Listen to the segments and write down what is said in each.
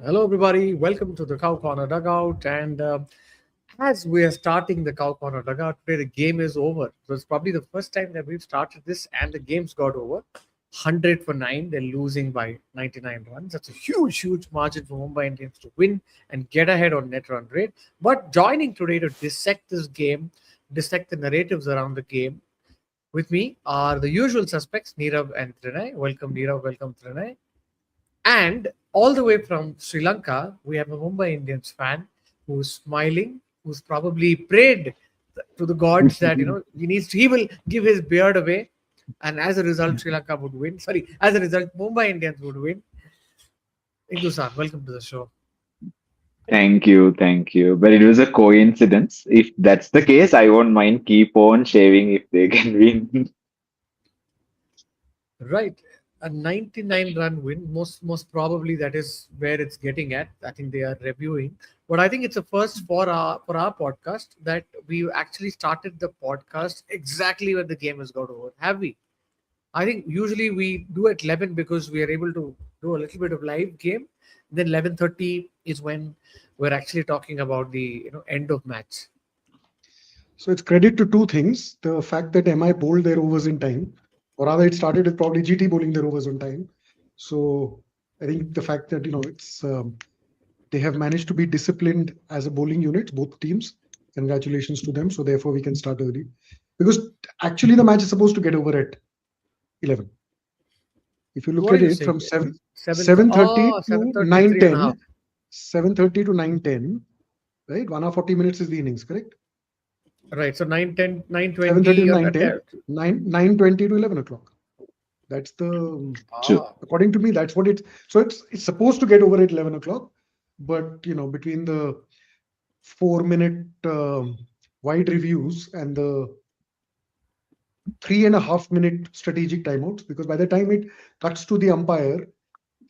Hello, everybody. Welcome to the Cow Corner Dugout. And as we are starting the Cow Corner Dugout today, the game is over. So it's probably the first time that we've started this, and the game's got over. 100 for 9. They're losing by 99 runs. That's a huge margin for Mumbai Indians to win and get ahead on net run rate. But joining today to dissect this game, dissect the narratives around the game, with me are the usual suspects, Nirav and Trinay. Welcome, Nirav. Welcome, Trinay. And all the way from Sri Lanka, we have a Mumbai Indians fan who's smiling, who's probably prayed to the gods that he will give his beard away, and as a result, Sri Lanka would win. Sorry, as a result, Mumbai Indians would win. Indusan, welcome to the show. Thank you. But it was a coincidence. If that's the case, I won't mind keep on shaving if they can win. Right. A 99 run win, most probably that is where it's getting at. I think they are reviewing. But I think it's a first for our podcast that we actually started the podcast exactly when the game has got over. Have we? I think usually we do at 11 because we are able to do a little bit of live game. Then 11:30 is when we're actually talking about the end of match. So it's credit to two things. The fact that MI bowled their overs in time, or rather it started with probably GT bowling their overs on time. So I think the fact that, it's they have managed to be disciplined as a bowling unit, both teams. Congratulations to them. So therefore we can start early. Because actually the match is supposed to get over at 11. If you look What are at you it saying? from 7, 7 7:30 oh, to 7:30, three and a 9:10, half. 7:30 to 9:10, right? 1 hour 40 minutes is the innings, correct? Right. So 9:10, 7:30 9:20 to on that. 9:10, 9:20 to 11 o'clock. That's the, True. Ah, according to me, that's what it's. So it's supposed to get over at 11 o'clock, but between the 4 minute wide reviews and the 3.5 minute strategic timeouts, because by the time it cuts to the umpire,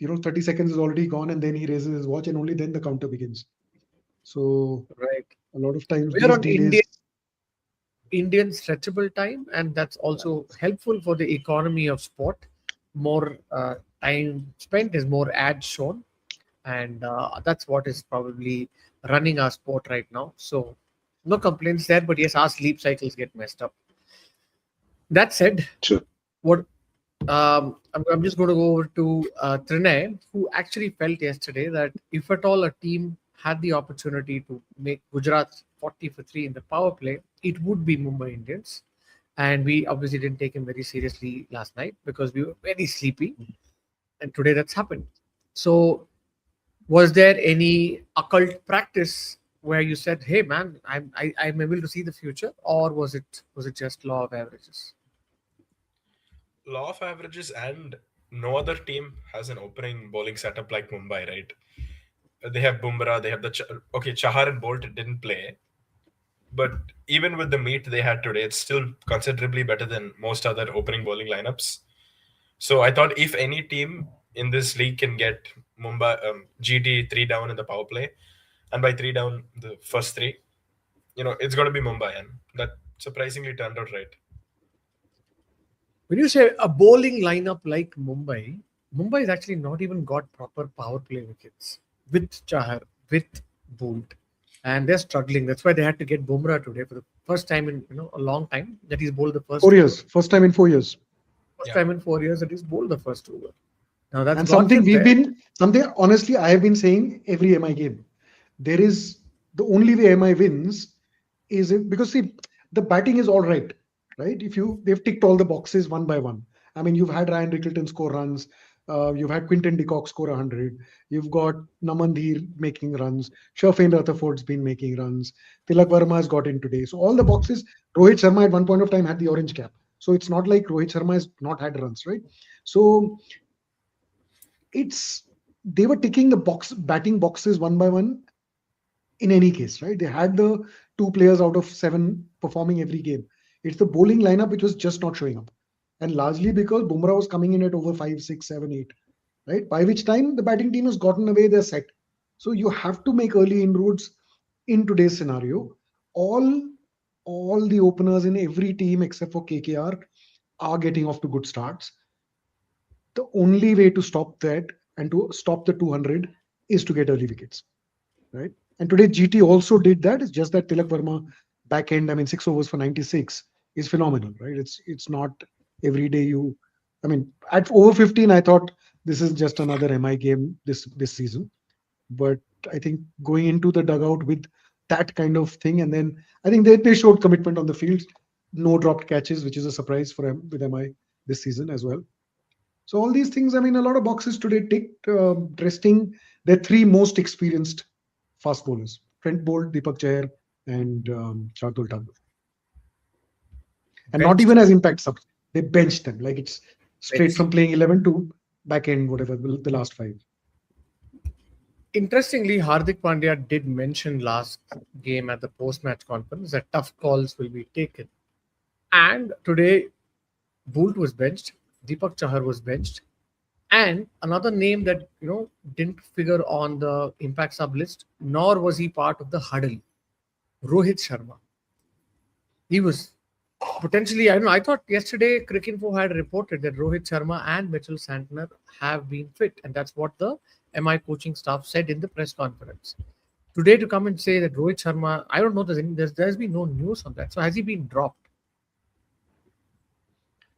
30 seconds is already gone, and then he raises his watch, and only then the counter begins. So right. a lot of times We are these on delays. Indian stretchable time, and that's also helpful for the economy of sport. More time spent is more ads shown, and that's what is probably running our sport right now. So, no complaints there, but yes, our sleep cycles get messed up. That said, True. what I'm just going to go over to Trinay, who actually felt yesterday that if at all a team had the opportunity to make Gujarat 40 for 3 in the power play, it would be Mumbai Indians. And we obviously didn't take him very seriously last night because we were very sleepy. And today that's happened. So, was there any occult practice where you said, "Hey, man, I'm able to see the future," or was it just law of averages? Law of averages, and no other team has an opening bowling setup like Mumbai, right? They have Bumrah, they have okay, Chahar and Bolt didn't play, but even with the meet they had today, it's still considerably better than most other opening bowling lineups. So I thought if any team in this league can get Mumbai GT three down in the power play, and by three down the first three, it's going to be Mumbai, and that surprisingly turned out right. When you say a bowling lineup like Mumbai has actually not even got proper power play wickets with Chahar, with Bolt, and they're struggling. That's why they had to get Bumrah today for the first time in a long time that he's bowled the Four first over. years, first time in 4 years. First Yeah. time in 4 years that he's bowled the first over. Now that's And got something them there. honestly, I have been saying every MI game. There is the only way MI wins is if, because see, the batting is all right, right? They've ticked all the boxes one by one. I mean, you've had Ryan Rickleton score runs, you've had Quinton de Kock score 100, you've got Namandhir making runs, Shafin Rutherford's been making runs, Tilak Verma has got in today. So all the boxes, Rohit Sharma at one point of time had the orange cap. So it's not like Rohit Sharma has not had runs, right? So it's they were ticking the batting boxes one by one in any case, right? They had the two players out of seven performing every game. It's the bowling lineup which was just not showing up. And largely because Bumrah was coming in at over 5, 6, 7, 8, right? By which time the batting team has gotten away their set. So you have to make early inroads in today's scenario. All all the openers in every team except for KKR are getting off to good starts. The only way to stop that and to stop the 200 is to get early wickets, right? And today GT also did that. It's just that Tilak Verma back end, I mean, 6 overs for 96 is phenomenal, right? It's not every day you. I mean, at over 15, I thought this is just another MI game this season. But I think going into the dugout with that kind of thing, and then I think they showed commitment on the field. No dropped catches, which is a surprise for them with MI this season as well. So all these things, I mean, a lot of boxes today ticked. Resting their three most experienced fast bowlers: Trent Bolt, Deepak Chahar, and Shardul Thakur. And not Benched, even as impact subs. They benched them. Like it's straight benched. from playing 11 to back end, whatever, the last five. Interestingly, Hardik Pandya did mention last game at the post-match conference that tough calls will be taken. And today, Boult was benched, Deepak Chahar was benched, and another name that didn't figure on the impact sub list, nor was he part of the huddle. Rohit Sharma. He was potentially, I don't know. I thought yesterday Cricinfo had reported that Rohit Sharma and Mitchell Santner have been fit, and that's what the MI coaching staff said in the press conference. Today, to come and say that Rohit Sharma, I don't know. There's been no news on that. So has he been dropped?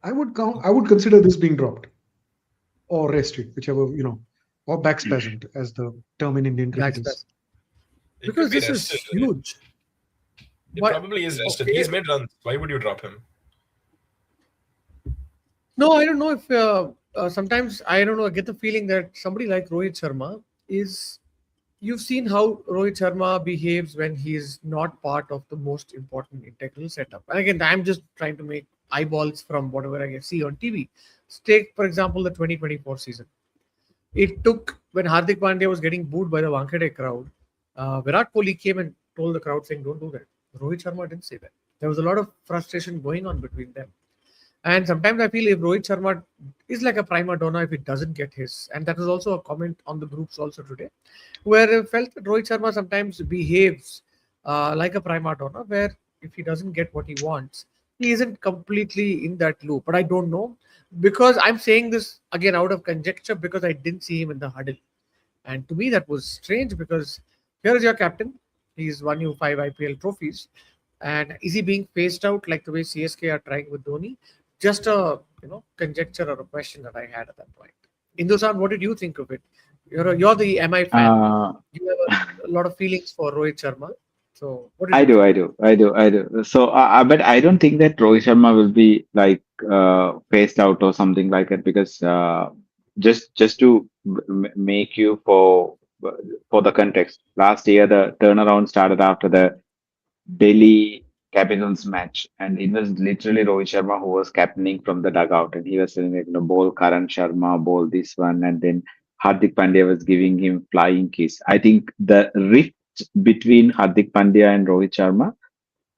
I would consider this being dropped or rested, whichever, or backspasmed, as the term in Indian cricket That's is. It could because be this is rested. huge. It But probably is rested. okay, He's made runs. Why would you drop him? no, I don't know if sometimes I don't know. I get the feeling that somebody like Rohit Sharma is. You've seen how Rohit Sharma behaves when he is not part of the most important integral setup. And again, I'm just trying to make eyeballs from whatever I can see on TV. Take, for example, the 2024 season. It took when Hardik Pandya was getting booed by the Wankhede crowd. Virat Kohli came and told the crowd saying, "Don't do that." Rohit Sharma didn't say that. There was a lot of frustration going on between them. And sometimes I feel if Rohit Sharma is like a prima donna if it doesn't get his, and that was also a comment on the groups also today, where I felt that Rohit Sharma sometimes behaves like a prima donna, where if he doesn't get what he wants, he isn't completely in that loop. But I don't know because I'm saying this again out of conjecture because I didn't see him in the huddle, and to me that was strange because here is your captain. He's won you 5 IPL trophies, and is he being phased out like the way CSK are trying with Dhoni? Just a conjecture or a question that I had at that point. Indosan, what did you think of it? You're the MI fan. Uh, You have a lot of feelings for Rohit Sharma. So what did I you do, think? I do, I do, I do. So, but I don't think that Rohit Sharma will be like phased out or something like that because just to make you for the context, last year the turnaround started after the Delhi Capitals match, and it was literally Rohit Sharma who was captaining from the dugout, and he was saying, like, bowl Karan Sharma, bowl this one, and then Hardik Pandya was giving him flying kiss. I think the rift between Hardik Pandya and Rohit Sharma,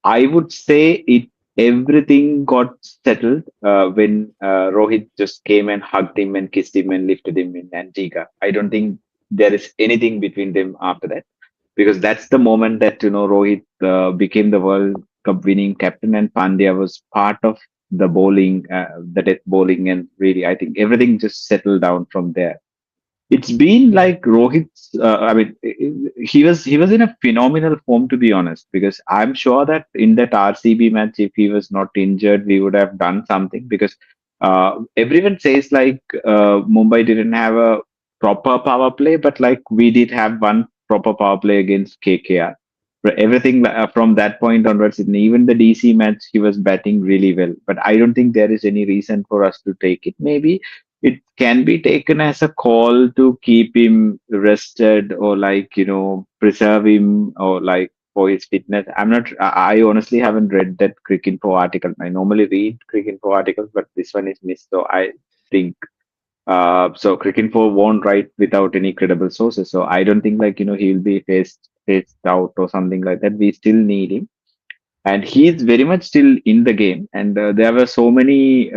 I would say it everything got settled when Rohit just came and hugged him and kissed him and lifted him in Antigua. I don't think there is anything between them after that because that's the moment that Rohit became the World Cup winning captain and Pandya was part of the death bowling, and really I think everything just settled down from there. It's been Yeah. like Rohit's. I mean, he was in a phenomenal form to be honest. Because I'm sure that in that RCB match, if he was not injured, we would have done something. Because everyone says like Mumbai didn't have a proper power play, but like we did have one proper power play against KKR. But everything from that point onwards, in even the DC match, he was batting really well. But I don't think there is any reason for us to take it. Maybe it can be taken as a call to keep him rested or like preserve him or like for his fitness. I honestly haven't read that Cricinfo article. I normally read Cricinfo articles, but this one is missed, so I think so Cricinfo won't write without any credible sources, so I don't think like he'll be phased out or something like that. We still need him, and he's very much still in the game, and there were so many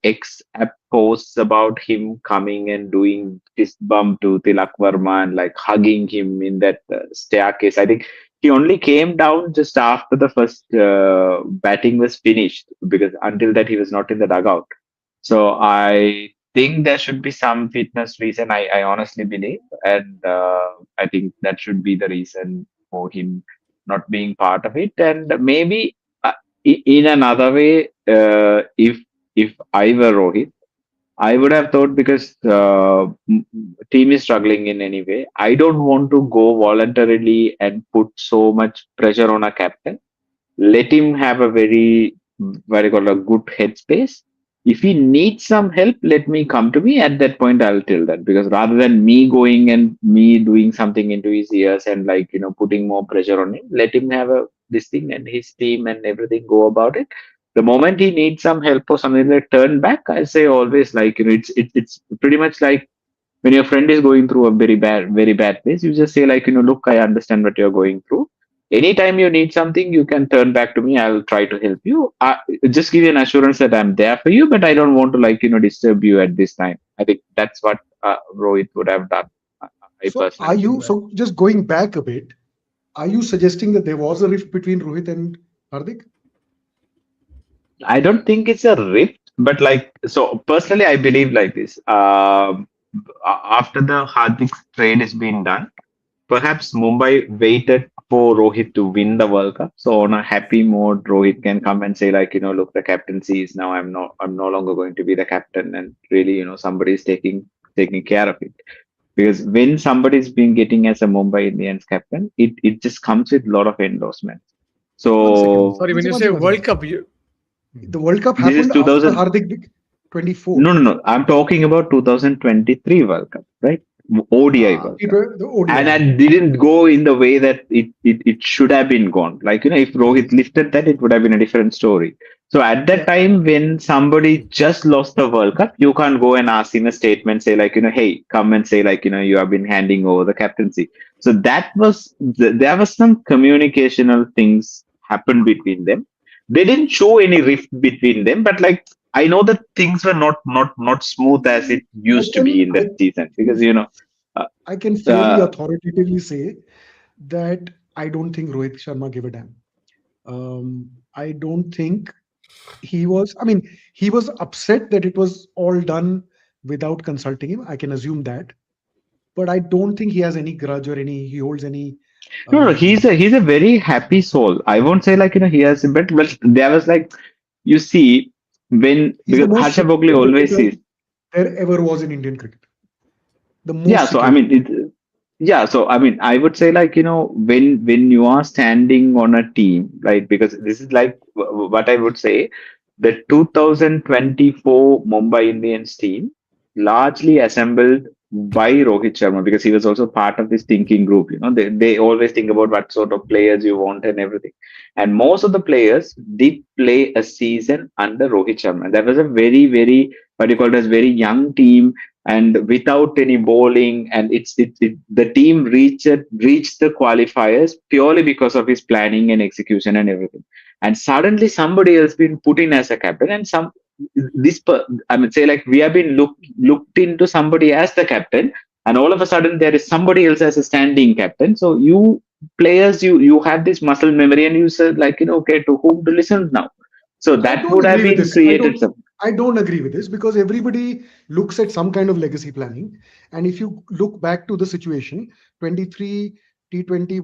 ex app posts about him coming and doing fist bump to Tilak Verma and like hugging him in that staircase. I think he only came down just after the first batting was finished because until that he was not in the dugout. So I think there should be some fitness reason. I honestly believe, and I think that should be the reason for him not being part of it. And maybe in another way, if I were Rohit, I would have thought because team is struggling in any way. I don't want to go voluntarily and put so much pressure on a captain. Let him have a very, very called a good headspace. If he needs some help, let me come to me. At that point, I'll tell that, because rather than me going and me doing something into his ears and like putting more pressure on him, let him have a this thing and his team and everything go about it. The moment he needs some help or something like turn back, I say always like it's pretty much like when your friend is going through a very bad phase, you just say like look, I understand what you're going through. Anytime you need something, you can turn back to me. I'll try to help you. Just give you an assurance that I'm there for you, but I don't want to like disturb you at this time. I think that's what Rohit would have done. I So are personally you believe. so just going back a bit? Are you suggesting that there was a rift between Rohit and Hardik? I don't think it's a rift, but like so personally, I believe like this. After the Hardik trade is being done, perhaps Mumbai waited for Rohit to win the World Cup. So on a happy mode, Rohit can come and say like, look, the captaincy is now I'm no longer going to be the captain, and really, somebody is taking care of it. Because when somebody's been getting as a Mumbai Indians captain, it just comes with a lot of endorsements. One second. So Sorry, when you say One second. World Cup, you. The World Cup this is happened after 2000. Hardik 24. No, no, no. I'm talking about 2023 World Cup, right? ODI World Cup. The ODI And World I Cup. didn't go in the way that it should have been gone. Like, if Rohit lifted that, it would have been a different story. So at that Yeah. time, when somebody just lost the World Cup, you can't go and ask him a statement, say like, hey, come and say like, you have been handing over the captaincy. So that was, there was some communicational things happened between them. They didn't show any rift between them, but like, I know that things were not smooth as it I used to be can in I that season, because uh, I can fairly uh, authoritatively say that I don't think Rohit Sharma gave a damn. I don't think he was. I mean, he was upset that it was all done without consulting him. I can assume that, but I don't think he has any grudge or any. He holds any. no, no, Um, he's a very happy soul. I won't say like he has a bit, but there was like, you see, when he's the because most Harsha secure Bhogale always cricketer says, there ever was in Indian cricket. The yeah. most So I secure. mean, yeah. So I mean, I would say like when you are standing on a team, right? Because this is like what I would say, the 2024 Mumbai Indians team largely assembled by Rohit Sharma, because he was also part of this thinking group. They always think about what sort of players you want and everything. And most of the players did play a season under Rohit Sharma. That was a very, what you call it as very young team, and without any bowling, and the team reached the qualifiers purely because of his planning and execution and everything. And suddenly somebody else been put in as a captain, and I mean say like we have been looked into somebody as the captain, and all of a sudden there is somebody else as a standing captain. So you players, you have this muscle memory, and you said like okay, to whom to listen now. So I that don't would have agree with been this. created some. I don't agree with this because everybody looks at some kind of legacy planning. And if you look back to the situation, 23 T20,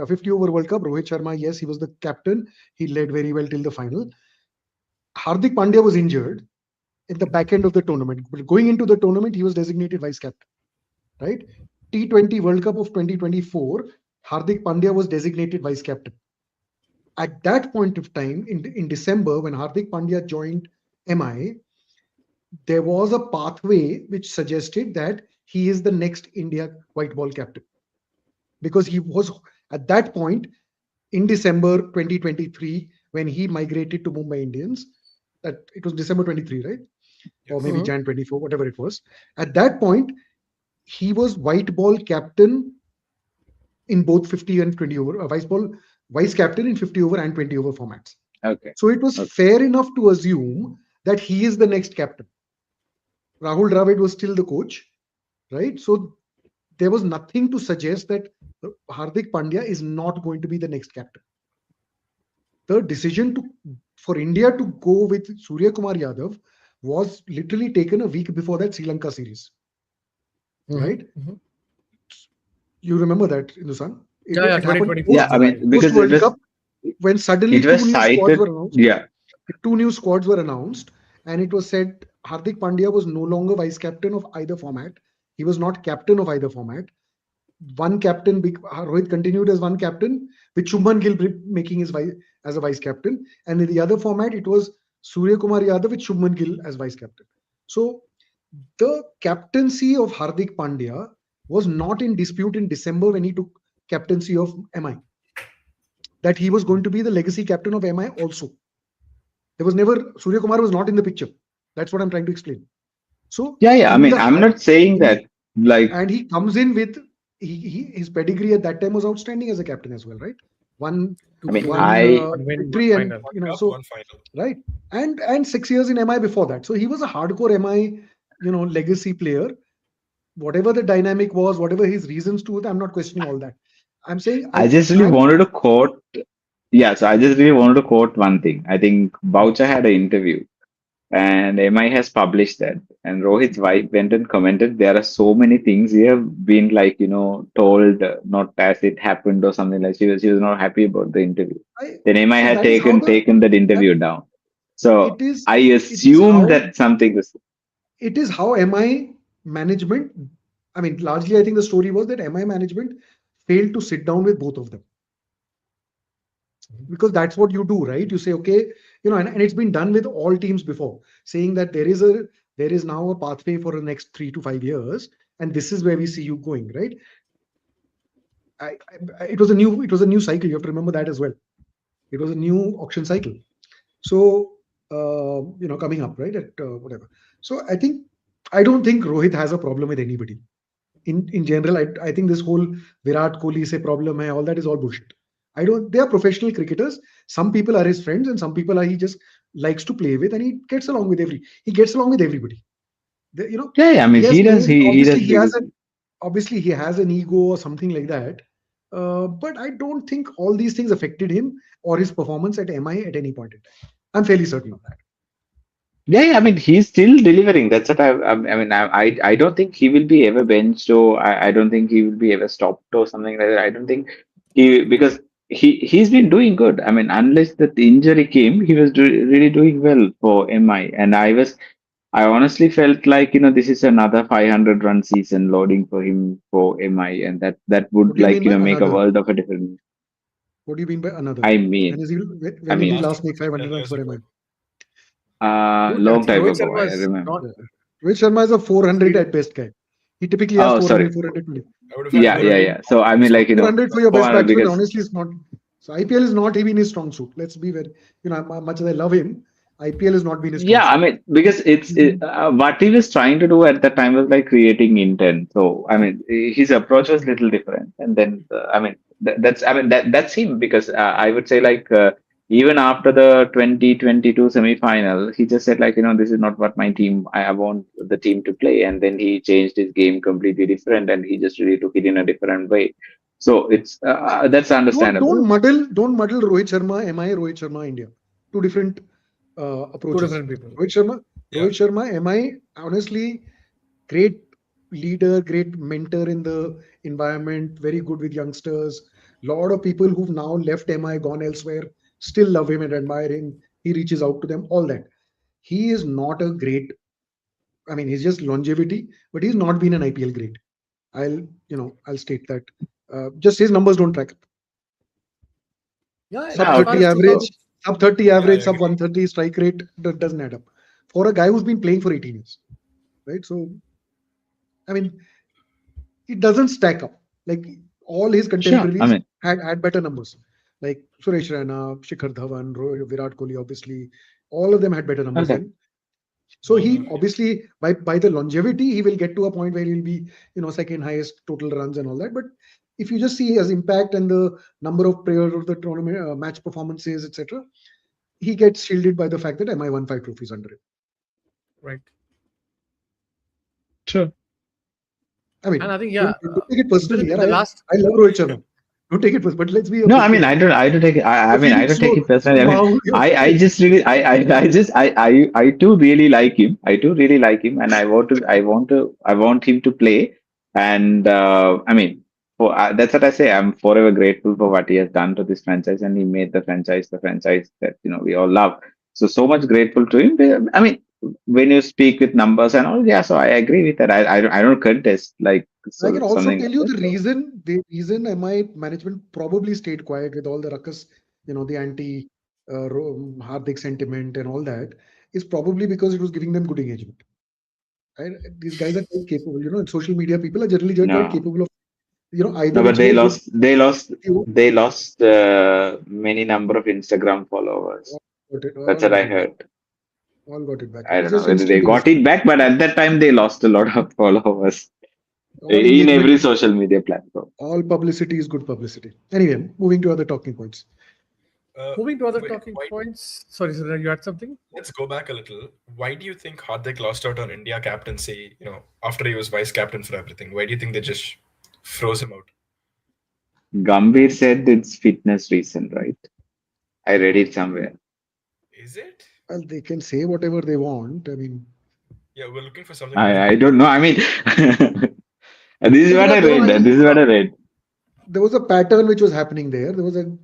50 over World Cup, Rohit Sharma, yes, he was the captain. He led very well till the final. Hardik Pandya was injured in the back end of the tournament. But going into the tournament, he was designated vice captain, right? T20 World Cup of 2024, Hardik Pandya was designated vice captain. At that point of time, in December, when Hardik Pandya joined MI, there was a pathway which suggested that he is the next India white ball captain because he was at that point in December 2023 when he migrated to Mumbai Indians. That it was December 23, right? Or Yes. maybe Mhm. Jan 24, whatever it was. At that point, he was white ball captain in both 50 and 20 over, vice captain in 50 over and 20 over formats. Okay. So it was Okay. fair enough to assume that he is the next captain. Rahul Dravid was still the coach, right? So there was nothing to suggest that Hardik Pandya is not going to be the next captain. The decision for India to go with Surya Kumar Yadav was literally taken a week before that Sri Lanka series, right? Mhm. You remember that, Hindusan? Yeah, yeah, It happened 2024 Yeah, I July. mean, post because World Cup when it suddenly was two new squads cited. were announced. Yeah, Two new squads were announced, and it was said Hardik Pandya was no longer vice captain of either format. He was not captain of either format. One captain, Rohit continued as one captain, with Shubman Gill making his vice as a vice captain, and in the other format, it was Surya Kumar Yadav with Shubman Gill as vice captain. So the captaincy of Hardik Pandya was not in dispute in December when he took captaincy of MI. That he was going to be the legacy captain of MI also. There was never Surya Kumar was not in the picture. That's what I'm trying to explain. So yeah, yeah. I in mean, the I'm not saying that. he Like, and he comes in with his pedigree at that time was outstanding as a captain as well, right? One I mean, Two one I one win, one victory and final. One cup, so one final. right and 6 years in MI before that. So he was a hardcore MI legacy player. Whatever the dynamic was, whatever his reasons to it, I'm not questioning all that. I'm saying I just really I'm wanted to quote. Yeah, so I just really wanted to quote one thing. I think Boucher had an interview, and MI has published that. And Rohit's wife went and commented, there are so many things you have been like, told not as it happened or something like she was not happy about the interview. I Then MI so had that is how taken that that interview down. So it is I it is assume how that something was MI management, I mean, largely, I think the story was that MI management failed to sit down with both of them because that's what you do, right? You say, okay, and it's been done with all teams before, saying that there is now a pathway for the next 3 to 5 years, and this is where we see you going, right? It was a new cycle. You have to remember that as well. It was a new auction cycle. So, coming up, right, at whatever. So I don't think Rohit has a problem with anybody. In general, I think this whole Virat Kohli se problem hai, all that is all bullshit. I don't. They are professional cricketers. Some people are his friends, and some people are he just likes to play with, and he gets along with everybody. yeah, yeah, I mean Yes, he does he obviously does he has because an obviously he has an ego or something like that. But I don't think all these things affected him or his performance at MI at any point in time. I'm fairly certain of that. yeah, yeah, I mean, he's still delivering. That's what I mean, I don't think he will be ever benched or I don't think he will be ever stopped or something like that. I don't think because he's been doing good. I mean, unless that injury came, he was really doing well for MI. And I honestly felt like, this is another 500 run season loading for him for MI. And that What would do you mean like, by make a another? world of a difference. What do you mean by another? I When mean, is he? I When did he mean, Last last time make was 10 500 runs years for ago. MI? Dude, I long think time Rohit ago, Sharma I is remember. not. Yeah. Rohit Sharma is a 400 See, at best guy. He typically has Oh, 400, sorry. 420. I would have had Yeah, yeah, 400 he yeah. So I in mean, his like, top. 400 for your best 400 batsman, because honestly, is not. So IPL is not even his strong suit. Let's be very, much as I love him, IPL has not been his strong yeah, I suit. mean, because what he was trying to do at that time was like creating intent. So I mean, his approach was little different. And then I mean, that's him because I would say like even after the 2022 semi-final, he just said like this is not what my team I want the team to play, and then he changed his game completely different, and he just really took it in a different way. So it's I, that's don't understandable. muddle Rohit Sharma, MI, Rohit Sharma, India. Two different two approaches. different people. Rohit Sharma, Yeah. MI, honestly, great leader, great mentor in the environment, very good with youngsters. Lot of people who've now left MI, gone elsewhere, still love him and admire him. He reaches out to them, all that. He is not a great, I mean, he's just longevity, but he's not been an IPL great. I'll state that. Just his numbers don't track. Yeah, and Sub Yeah, as far 30 okay. as So average, sub 30 Yeah, I average, sub agree. 130 strike rate doesn't add up for a guy who's been playing for 18 years, right? So, I mean, it doesn't stack up. Like all his sure. I contemporaries mean, had better numbers, like Suresh Raina, Shikhar Dhawan, Virat Kohli, obviously, all of them had better numbers okay. than. So he Mhm. obviously by the longevity he will get to a point where he'll be second highest total runs and all that. But if you just see his impact and the number of players of the tournament match performances etc., he gets shielded by the fact that MI won 5 trophies under him. right, I and mean, I think yeah, don't take it even personally. in Yeah, the last I love Rohit Sharma. Don't take it first, but let's be No, I mean, objective. I don't take it. I You're mean, I feeling don't take slow. it personally. I mean, Wow, you're I feeling. just really, I do really like him. I do really like him, and I want him to play. And I mean, that's what I say. I'm forever grateful for what he has done to this franchise, and he made the franchise that we all love. So much grateful to him. I mean, when you speak with numbers and all, yeah. So I agree with that. I don't contest like I can also something tell like you that. the reason MI management probably stayed quiet with all the ruckus, the anti Hardik sentiment and all that, is probably because it was giving them good engagement. Right? These guys are quite capable. And social media people are generally quite No. capable of, No, either but it's more good. they lost many number of Instagram followers. All That's what got I it back. heard. All got it back. I It's don't know just whether they instantly got lost. it back, but at that time they lost a lot of followers All in engagement, every social media platform. all publicity is good publicity. Anyway, moving to other talking points. Moving to other Wait, talking why? points. Sorry, Sudha, you had something? Let's go back a little. Why do you think Hardik lost out on India captaincy? After he was vice captain for everything, why do you think they just froze him out? Gambhir said it's fitness reason, right? I read it somewhere. Is it? Well, they can say whatever they want. I mean, Yeah, we're looking for something from I Hardik. don't know. I mean, this is so what I read. This is what I read. there was a pattern which was happening there. There was a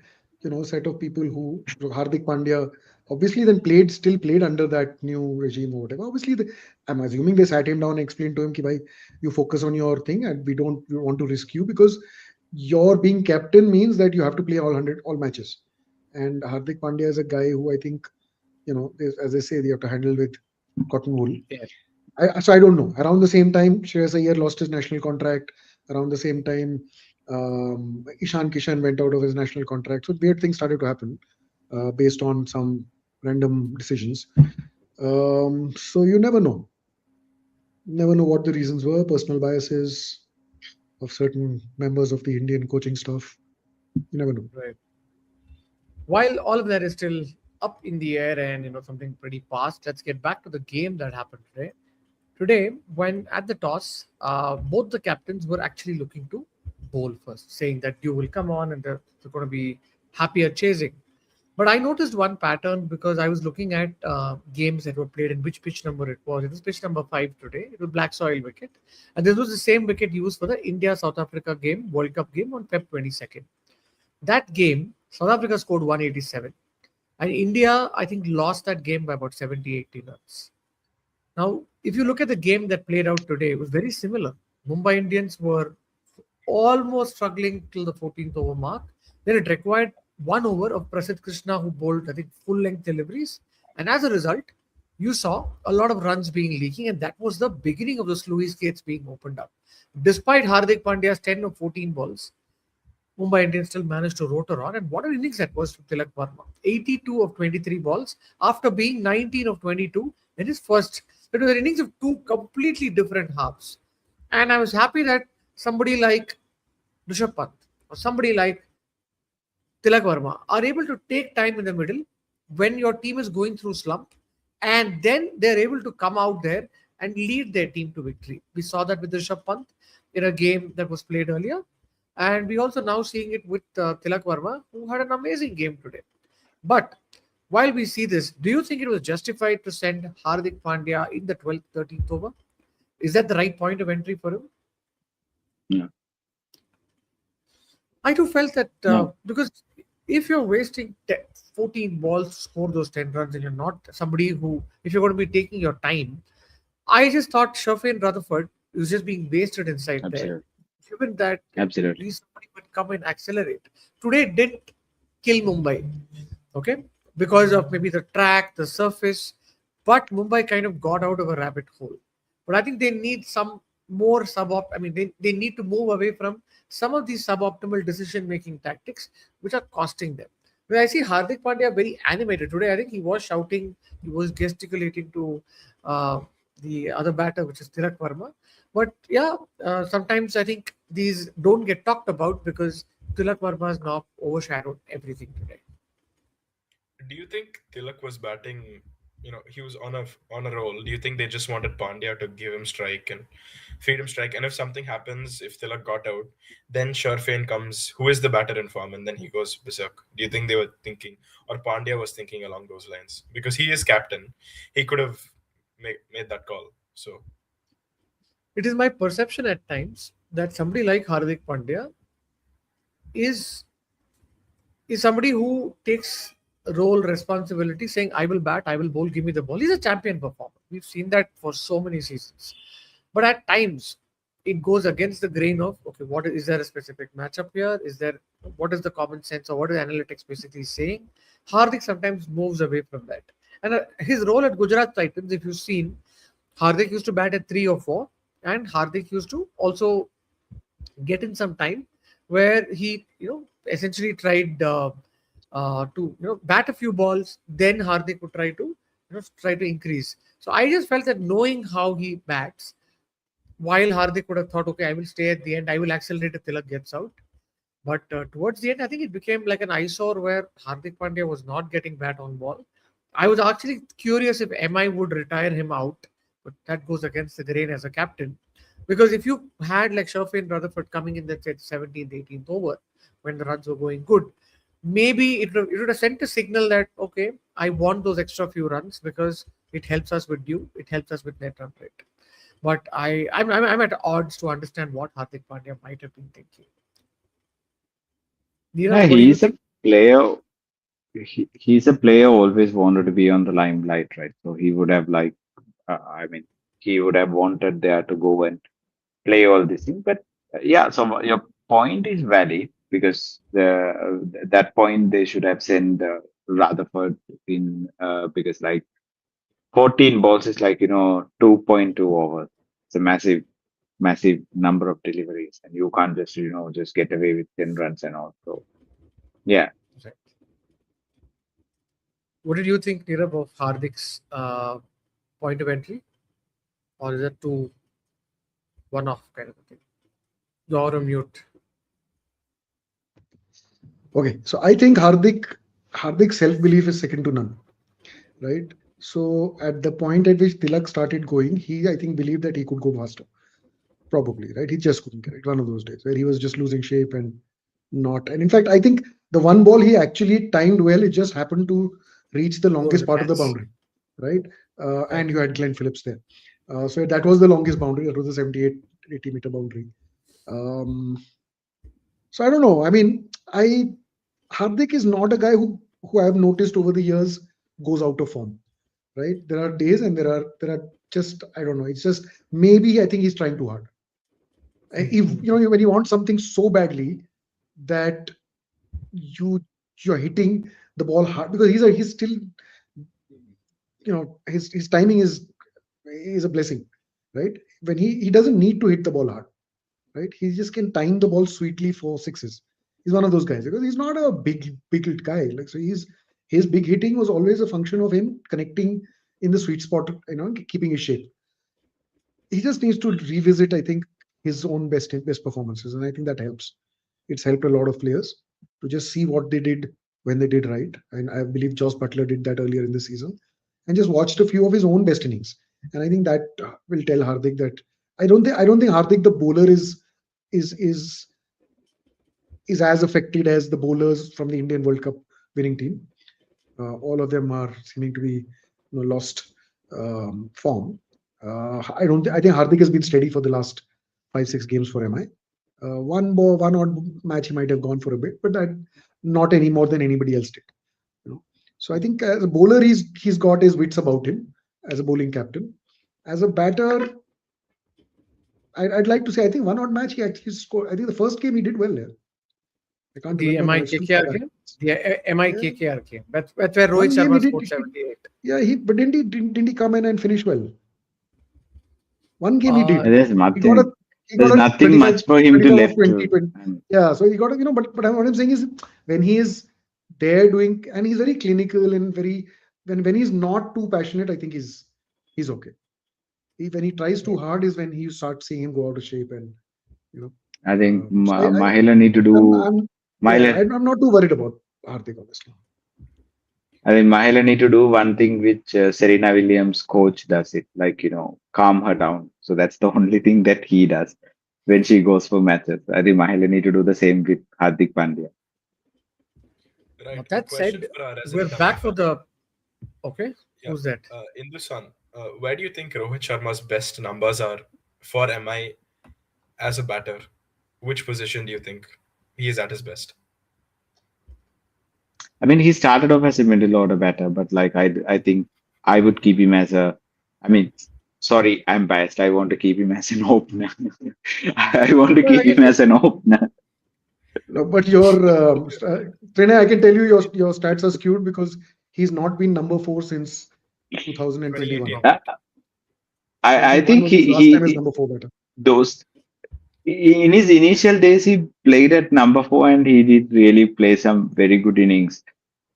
set of people who Hardik Pandya obviously then still played under that new regime or whatever. Obviously, I'm assuming they sat him down and explained to him, "Ki bhai, you focus on your thing, and we want to risk you because your being captain means that you have to play all matches." And Hardik Pandya is a guy who I think as they say, they have to handle with cotton wool. Yeah. So I don't know. Around the same time, Shreyas Iyer lost his national contract. Around the same time, Ishan Kishan went out of his national contract. So weird things started to happen based on some random decisions. So you never know. Never know what the reasons were. Personal biases of certain members of the Indian coaching staff. You never know. Right. While all of that is still up in the air and something pretty fast, let's get back to the game that happened today. Today, when at the toss, both the captains were actually looking to bowl first, saying that you will come on and they're going to be happier chasing. But I noticed one pattern because I was looking at games that were played and which pitch number it was. It was pitch number 5 today. It was black soil wicket. And this was the same wicket used for the India-South Africa game, World Cup game on Feb 22nd. That game, South Africa scored 187. And India, I think, lost that game by about 70, 80 runs. Now, if you look at the game that played out today, it was very similar. Mumbai Indians were almost struggling till the 14th over mark. Then it required 1 over of Prasidh Krishna, who bowled, I think, full length deliveries. And as a result, you saw a lot of runs being leaking, and that was the beginning of the sluice gates being opened up. Despite Hardik Pandya's 10 or 14 balls, Mumbai Indians still managed to rotor on. And what an innings that was from Tilak Varma. 82 of 23 balls after being 19 of 22 in his first. It was an innings of two completely different halves. And I was happy that somebody like Rishabh Pant or somebody like Tilak Varma are able to take time in the middle when your team is going through slump, and then they're able to come out there and lead their team to victory. We saw that with Rishabh Pant in a game that was played earlier, and we also now seeing it with Tilak Varma, who had an amazing game today. But while we see this, do you think it was justified to send Hardik Pandya in the 12th, 13th over? Is that the right point of entry for him? No, I too felt that no, because if you're wasting 14 balls to score those 10 runs and you're not somebody who, if you're going to be taking your time, I just thought Shafin Rutherford was just being wasted inside there. absolutely, Given that at absolutely. least somebody would come and accelerate. Today it didn't kill Mumbai, okay, because of maybe the track, the surface, but Mumbai kind of got out of a rabbit hole. But I think they need some more I mean, they need to move away from some of these suboptimal decision making tactics which are costing them. When I see Hardik Pandya very animated today, I think he was shouting, he was gesticulating to uh, the other batter, which is Tilak Varma. But yeah, sometimes I think these don't get talked about because Tilak Varma has now overshadowed everything today. Do you think Tilak was batting he was on a roll. Do you think they just wanted Pandya to give him strike and feed him strike? And if something happens, if Tilak got out, then Sherfane comes, who is the batter in form, and then he goes berserk. Do you think they were thinking, or Pandya was thinking along those lines? Because he is captain, he could have made that call. So It is my perception at times that somebody like Hardik Pandya is is somebody who takes role responsibility, saying, "I will bat, I will bowl, give me the ball." He's a champion performer. We've seen that for so many seasons. But at times, it goes against the grain of, okay, what is there a specific matchup here? Is there what is the common sense or what is analytics basically saying? Hardik sometimes moves away from that. And his role at Gujarat Titans, if you've seen, Hardik used to bat at 3 or 4, and Hardik used to also get in some time where he, essentially tried to, bat a few balls. Then Hardik would try to increase. So I just felt that knowing how he bats, while Hardik would have thought, okay, I will stay at the end, I will accelerate if Tilak gets out. But towards the end, I think it became like an eyesore where Hardik Pandya was not getting bat on ball. I was actually curious if MI would retire him out, but that goes against the grain as a captain. Because if you had like Sherfane Rutherford coming in, let's say 17th, 18th over, when the runs were going good, maybe it would have sent a signal that, okay, I want those extra few runs because it helps us with due, it helps us with net run rate. But I'm at odds to understand what Hardik Pandya might have been thinking. Yeah, Neeraj, what do you he's a think? player. He's a player always wanted to be on the limelight, right? So he would have like, I mean, he would have wanted there to go and play all these things. But yeah, so your point is valid because that point they should have sent Rutherford in because like 14 balls is like 2.2 overs. It's a massive number of deliveries, and you can't just just get away with 10 runs and all. So yeah. Right. What did you think, Nirav, of Hardik's point of entry? Or is it too one off kind of a thing? You're on mute. Okay, so I think Hardik's self belief is second to none, right? So at the point at which Tilak started going, he I think believed that he could go faster, probably, right? He just couldn't get it. One of those days where he was just losing shape and not. And in fact, I think the one ball he actually timed well. It just happened to reach the Over longest the part of the catch. boundary, right? Right. And you had Glenn Phillips there. So that was the longest boundary. That was the 78, 80-meter boundary. Um, so I don't know. I mean, I Hardik is not a guy who I have noticed over the years goes out of form, right? There are days and there are just I don't know. It's just maybe I think he's trying too hard. If when you want something so badly that you you're hitting the ball hard because he's still his timing is a blessing, right? When he doesn't need to hit the ball hard, right? He just can time the ball sweetly for sixes. He's one of those guys because he's not a big guy. Like so, his big hitting was always a function of him connecting in the sweet spot, keeping his shape. He just needs to revisit, I think, his own best performances, and I think that helps. It's helped a lot of players to just see what they did when they did right, and I believe Josh Butler did that earlier in the season, and just watched a few of his own best innings, and I think that will tell Hardik that I don't think Hardik the bowler is is is as affected as the bowlers from the Indian World Cup winning team. All of them are seeming to be lost form. I don't. I think Hardik has been steady for the last 5-6 games for MI. One odd match he might have gone for a bit, but that not any more than anybody else did. So I think as a bowler, he's got his wits about him as a bowling captain. As a batter, I'd like to say I think one odd match he actually scored. I think the first game he did well there. I can't The remember now. It's too MIKKR far back. game? The Yeah, MIKKR game. That's where Rohit one game Sharma he did. scored 78. Yeah, but didn't he come in and finish well? One game he Uh, did. There's He got a nothing. he got There's a nothing 25, much for him to 25 of left 20, to. 20. Yeah, so he got a, but what I'm saying is when he is there doing and he's very clinical and very when he's not too passionate, I think he's okay. When he tries too hard is when you start seeing him go out of shape and you know. I think So Mahela need to I'm, do. I'm yeah, Mahela, I'm not too worried about Hardik honestly. I think Mahela need to do one thing which Serena Williams coach does it, like, calm her down. So that's the only thing that he does when she goes for matches. I think Mahela need to do the same with Hardik Pandya. Right. A That question said, for our we're resident MI back for fan. the. Okay, Yeah. who's that? In this one, where do you think Rohit Sharma's best numbers are for MI as a batter? Which position do you think he is at his best? I mean, he started off as a middle order batter, but like I think I would keep him as a. I mean, sorry, I'm biased. I want to keep him as an opener. I want to Well, keep him again, as an opener. no, but Pranay, I can tell you your stats are skewed because he's not been number four since 2018 2021. Uh, probably. I 21 think was his last time as number four batter. those in his initial days he played at number four and he did really play some very good innings.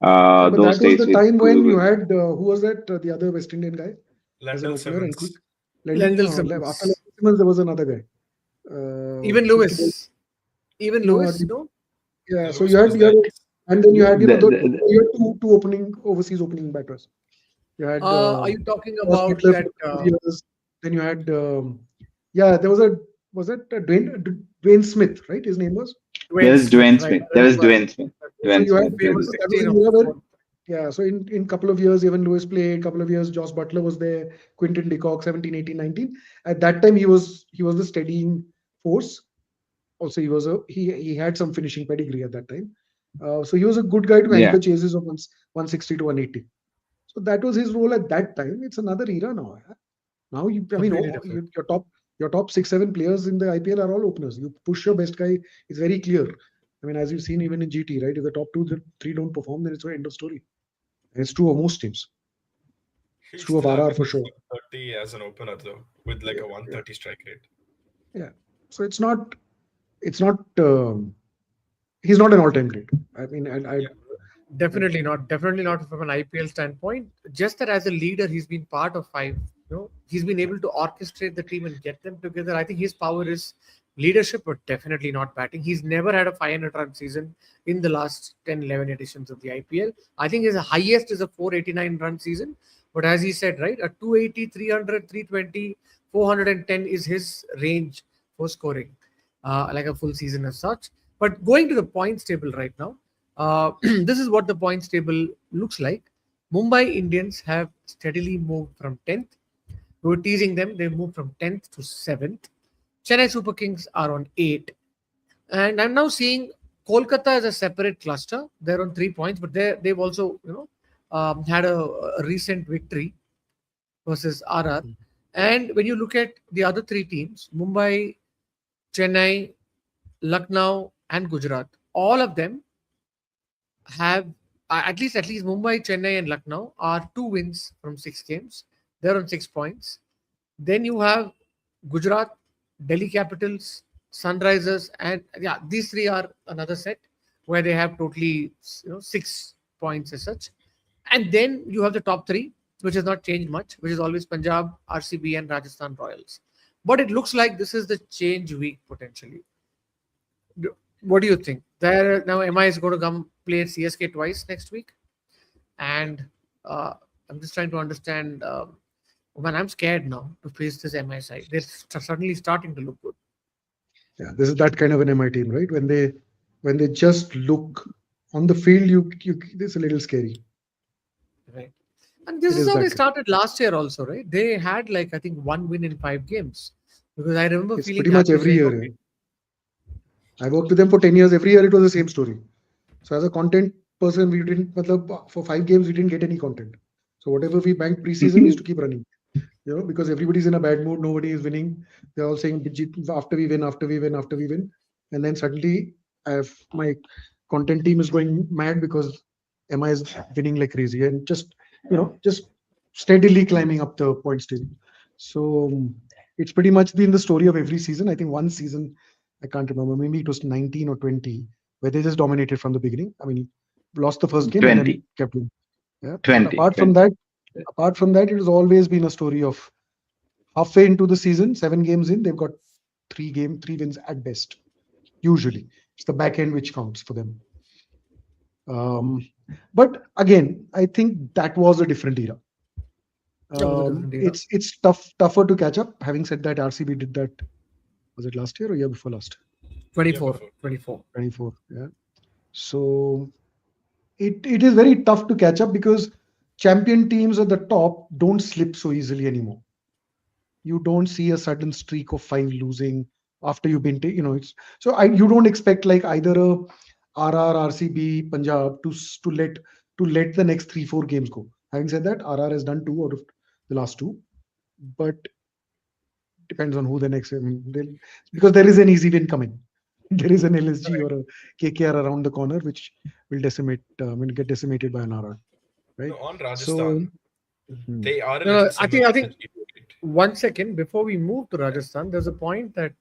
Yeah, but Those that was days the with time when you had who was that? The other West Indian guy as an Lendl opener and Simmons. Lendl No, after Simmons, Simmons there was another guy. even 50 ball. Lewis, even No, Lewis. No, yeah. So Lewis was you there. had, and then you had the you had two opening overseas opening batters. You had are you talking Ross about Butler for that? a couple of years. Then you had yeah, there was a was it Dwayne Smith, right? His name was. there Dwayne was Smith, Dwayne right? Smith. That There is was why Dwayne Smith. So Dwayne you Smith. had famous There- that was 16 the of era where four. yeah. So in couple of years, Evan Lewis played. Couple of years, Josh Butler was there. Quinton de Kock, 17, 18, 19. At that time, he was the steadying force. Also, he had some finishing pedigree at that time. So he was a good guy to Yeah. anchor chases of 160 to 180. So that was his role at that time. It's another era now. Yeah. Now I mean, Completely different. your top 6, 7 players in the IPL are all openers. You push your best guy. It's very clear. I mean, as you've seen even in GT, right? If the top two, three don't perform, then it's an end of story. And it's true of most teams. He It's true of still RR for averages sure. 30 as an opener though, with like Yeah, a yeah, 130 strike rate. yeah. So it's not. He's not an all-time great. I mean, Yeah. Definitely not. Definitely not from an IPL standpoint. Just that as a leader, he's been part of five. He's been able to orchestrate the team and get them together. I think his power is leadership, but definitely not batting. He's never had a 500-run season in the last 10, 11 editions of the IPL. I think his highest is a 489-run season. But as he said, right, a 280, 300, 320, 410 is his range for scoring, like a full season as such. But going to the points table right now, this is what the points table looks like. Mumbai Indians have steadily moved from 10th. We were teasing them. They moved from 10th to 7th. Chennai Super Kings are on 8. And I'm now seeing Kolkata as a separate cluster. They're on 3 points, but they've also, had a recent victory versus RR. And when you look at the other three teams, Mumbai, Chennai, Lucknow, and Gujarat, all of them have at least Mumbai, Chennai, and Lucknow are 2 wins from 6 games. They're on 6 points. Then you have Gujarat, Delhi Capitals, Sunrisers, and yeah, these three are another set where they have totally 6 points as such. And then you have the top three, which has not changed much, which is always Punjab, RCB, and Rajasthan Royals. But it looks like this is the change week potentially. What do you think? There now, MI is going to come play CSK twice next week, and I'm just trying to understand. Man, I'm scared now to face this MI side. They're suddenly starting to look good, yeah. This is that kind of an MI team, right? When they just look on the field, it's a little scary. right? And this It is is how they that. started last year, also, right? They had like I think 1 win in 5 games, because I remember It's feeling pretty much happy every saying, year. okay, I worked with them for 10 years. Every year it was the same story. So as a content person, we didn't, matlab, for 5 games, we didn't get any content. So whatever we banked preseason used to keep running, because everybody's in a bad mood, nobody is winning. They're all saying after we win, after we win, after we win. And then suddenly my content team is going mad because MI is winning like crazy and just steadily climbing up the points table. So it's pretty much been the story of every season. I think one season, I can't remember, maybe it was 19 or 20, where they just dominated from the beginning. I mean, lost the first game and then 20, kept winning. Yeah. But 20, 20. apart from that, it has always been a story of halfway into the season, 7 games in, they've got 3 wins at best. Usually, it's the back end which counts for them. Um, but again, I think that was a different era. That was a different era. It's tougher to catch up. Having said that, RCB did that. Was it last year or year before last? 24, Yeah, before. 24. 24. Yeah. So it is very tough to catch up because champion teams at the top don't slip so easily anymore. You don't see a sudden streak of five losing after you've been, it's so you don't expect like either a RR, RCB, Punjab to let the next 3-4 games go. Having said that, RR has done two out of the last two, but depends on who the next. I mean, because there is an easy win coming. There is an LSG or a KKR around the corner, which will get decimated by an RR, right? No, on So, Rajasthan, hmm, they are a No, no, little similar I to think GT, right? one second before we move to Rajasthan, there's a point that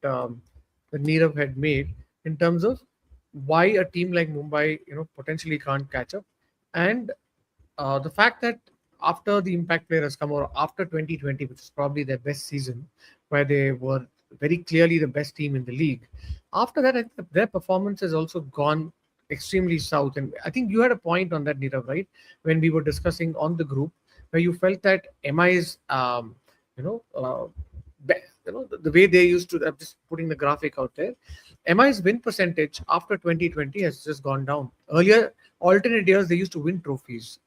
Nirav had made in terms of why a team like Mumbai, potentially can't catch up, and the fact that after the impact player has come, or after 2020, which is probably their best season, where they were very clearly the best team in the league, after that, I think their performance has also gone extremely south. And I think you had a point on that, Nirav, right? When we were discussing on the group, where you felt that MI's, you know, the way they used to, I'm just putting the graphic out there, MI's win percentage after 2020 has just gone down. Earlier, alternate years, they used to win trophies,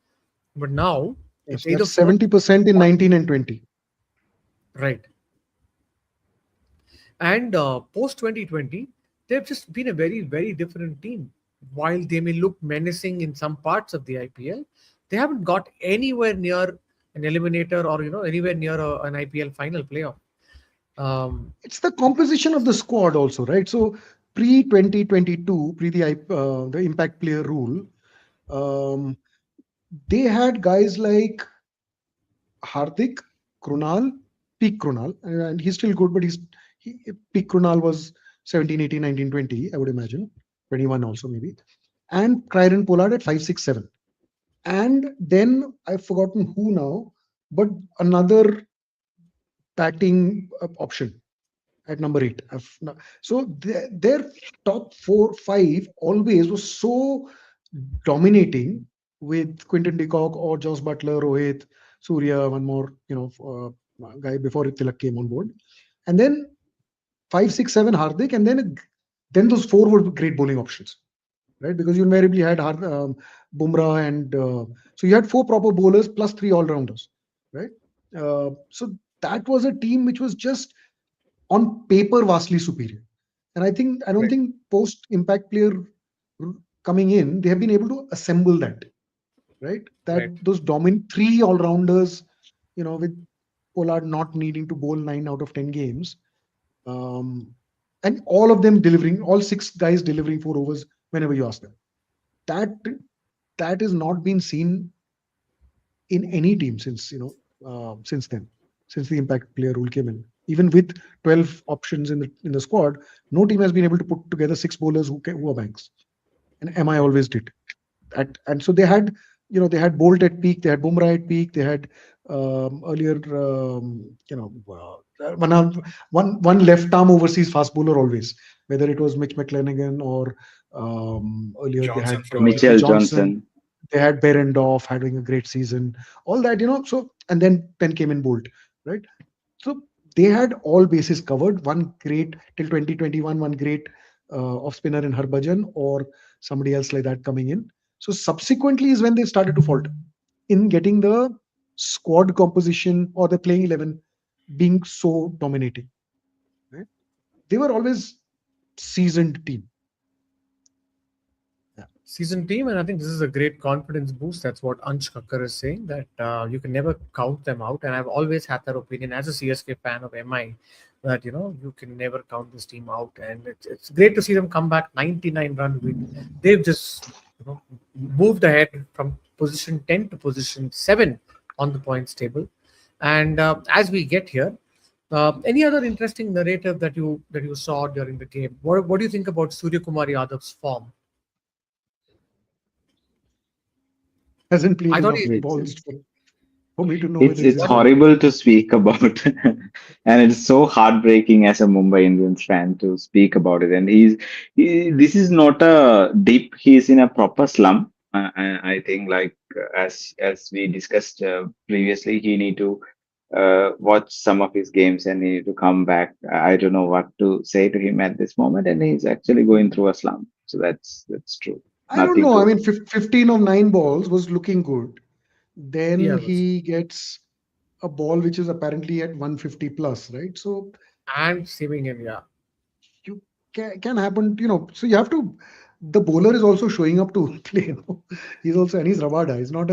but now yes, it's either that's fourth 70% in or 19 and 20. right. And post 2020, they've just been a very, very different team. While they may look menacing in some parts of the IPL, they haven't got anywhere near an eliminator or anywhere near an IPL final playoff. Um, It's the composition of the squad also, right? So pre 2022, pre the impact player rule, um, they had guys like Hardik, Krunal, peak Krunal, and he's still good, but peak Krunal was 17, 18, 19, 20, I would imagine, 21 also maybe, and Kyron Pollard at 5, 6, 7. And then I've forgotten who now, but another batting option at number 8. So their top 4, 5 always was so dominating with Quinton de Kock or Josh Butler, Rohit, Surya, one more, guy before Tilak came on board. And then 5, 6, 7 Hardik, and then those 4 were great bowling options, right? Because you invariably had Bumrah, and so you had 4 proper bowlers plus 3 all rounders, right? So that was a team which was just on paper vastly superior. And I don't right, think post impact player coming in, they have been able to assemble that, right? That right. those dominant 3 all rounders, with Pollard not needing to bowl 9 out of 10 games, um, and all of them delivering, all 6 guys delivering 4 overs whenever you ask them. That that has not been seen in any team since since then, since the impact player rule came in. Even with 12 options in the squad, no team has been able to put together 6 bowlers who are banks. And MI Right. always did. And so they had Bolt at peak, they had Bumrah at peak, they had earlier one left arm overseas fast bowler always, whether it was Mitch McClenaghan or earlier they had Johnson for a while. Mitchell Mitchell Johnson, Johnson. they had Berendorf having a great season, all that, so, and then came in Bolt, right? So they had all bases covered. One great till 2021, one great off spinner in Harbhajan or somebody else like that coming in. So subsequently is when they started to falter in getting the squad composition or the playing 11 being so dominating. Right? They were always seasoned team. Yeah. Season team, and I think this is a great confidence boost. That's what Ansh Kakkar is saying, that you can never count them out. And I've always had that opinion as a CSK fan of MI, that you can never count this team out. And it's great to see them come back 99-run win. They've just moved ahead from position 10 to position 7 on the points table. And as we get here, any other interesting narrative that you saw during the game? What do you think about Surya Kumar Yadav's form? Hasn't played I thought enough he It's balls for me to know it's whether he's it's what actually good. horrible to speak about, and it's so heartbreaking as a Mumbai Indians fan to speak about it. And this is not a dip; he's in a proper slump. I think like as we discussed previously, he need to watch some of his games and he need to come back. I don't know what to say to him at this moment, and he's actually going through a slump. So that's true. I don't Nothing know. I to. mean, 15 of 9 balls was looking good. Then Yeah, it was. he gets a ball which is apparently at 150 plus, right? So And seeming in, yeah. you can happen, so you have to. The bowler is also showing up to play. He's also, and he's Rabada. He's not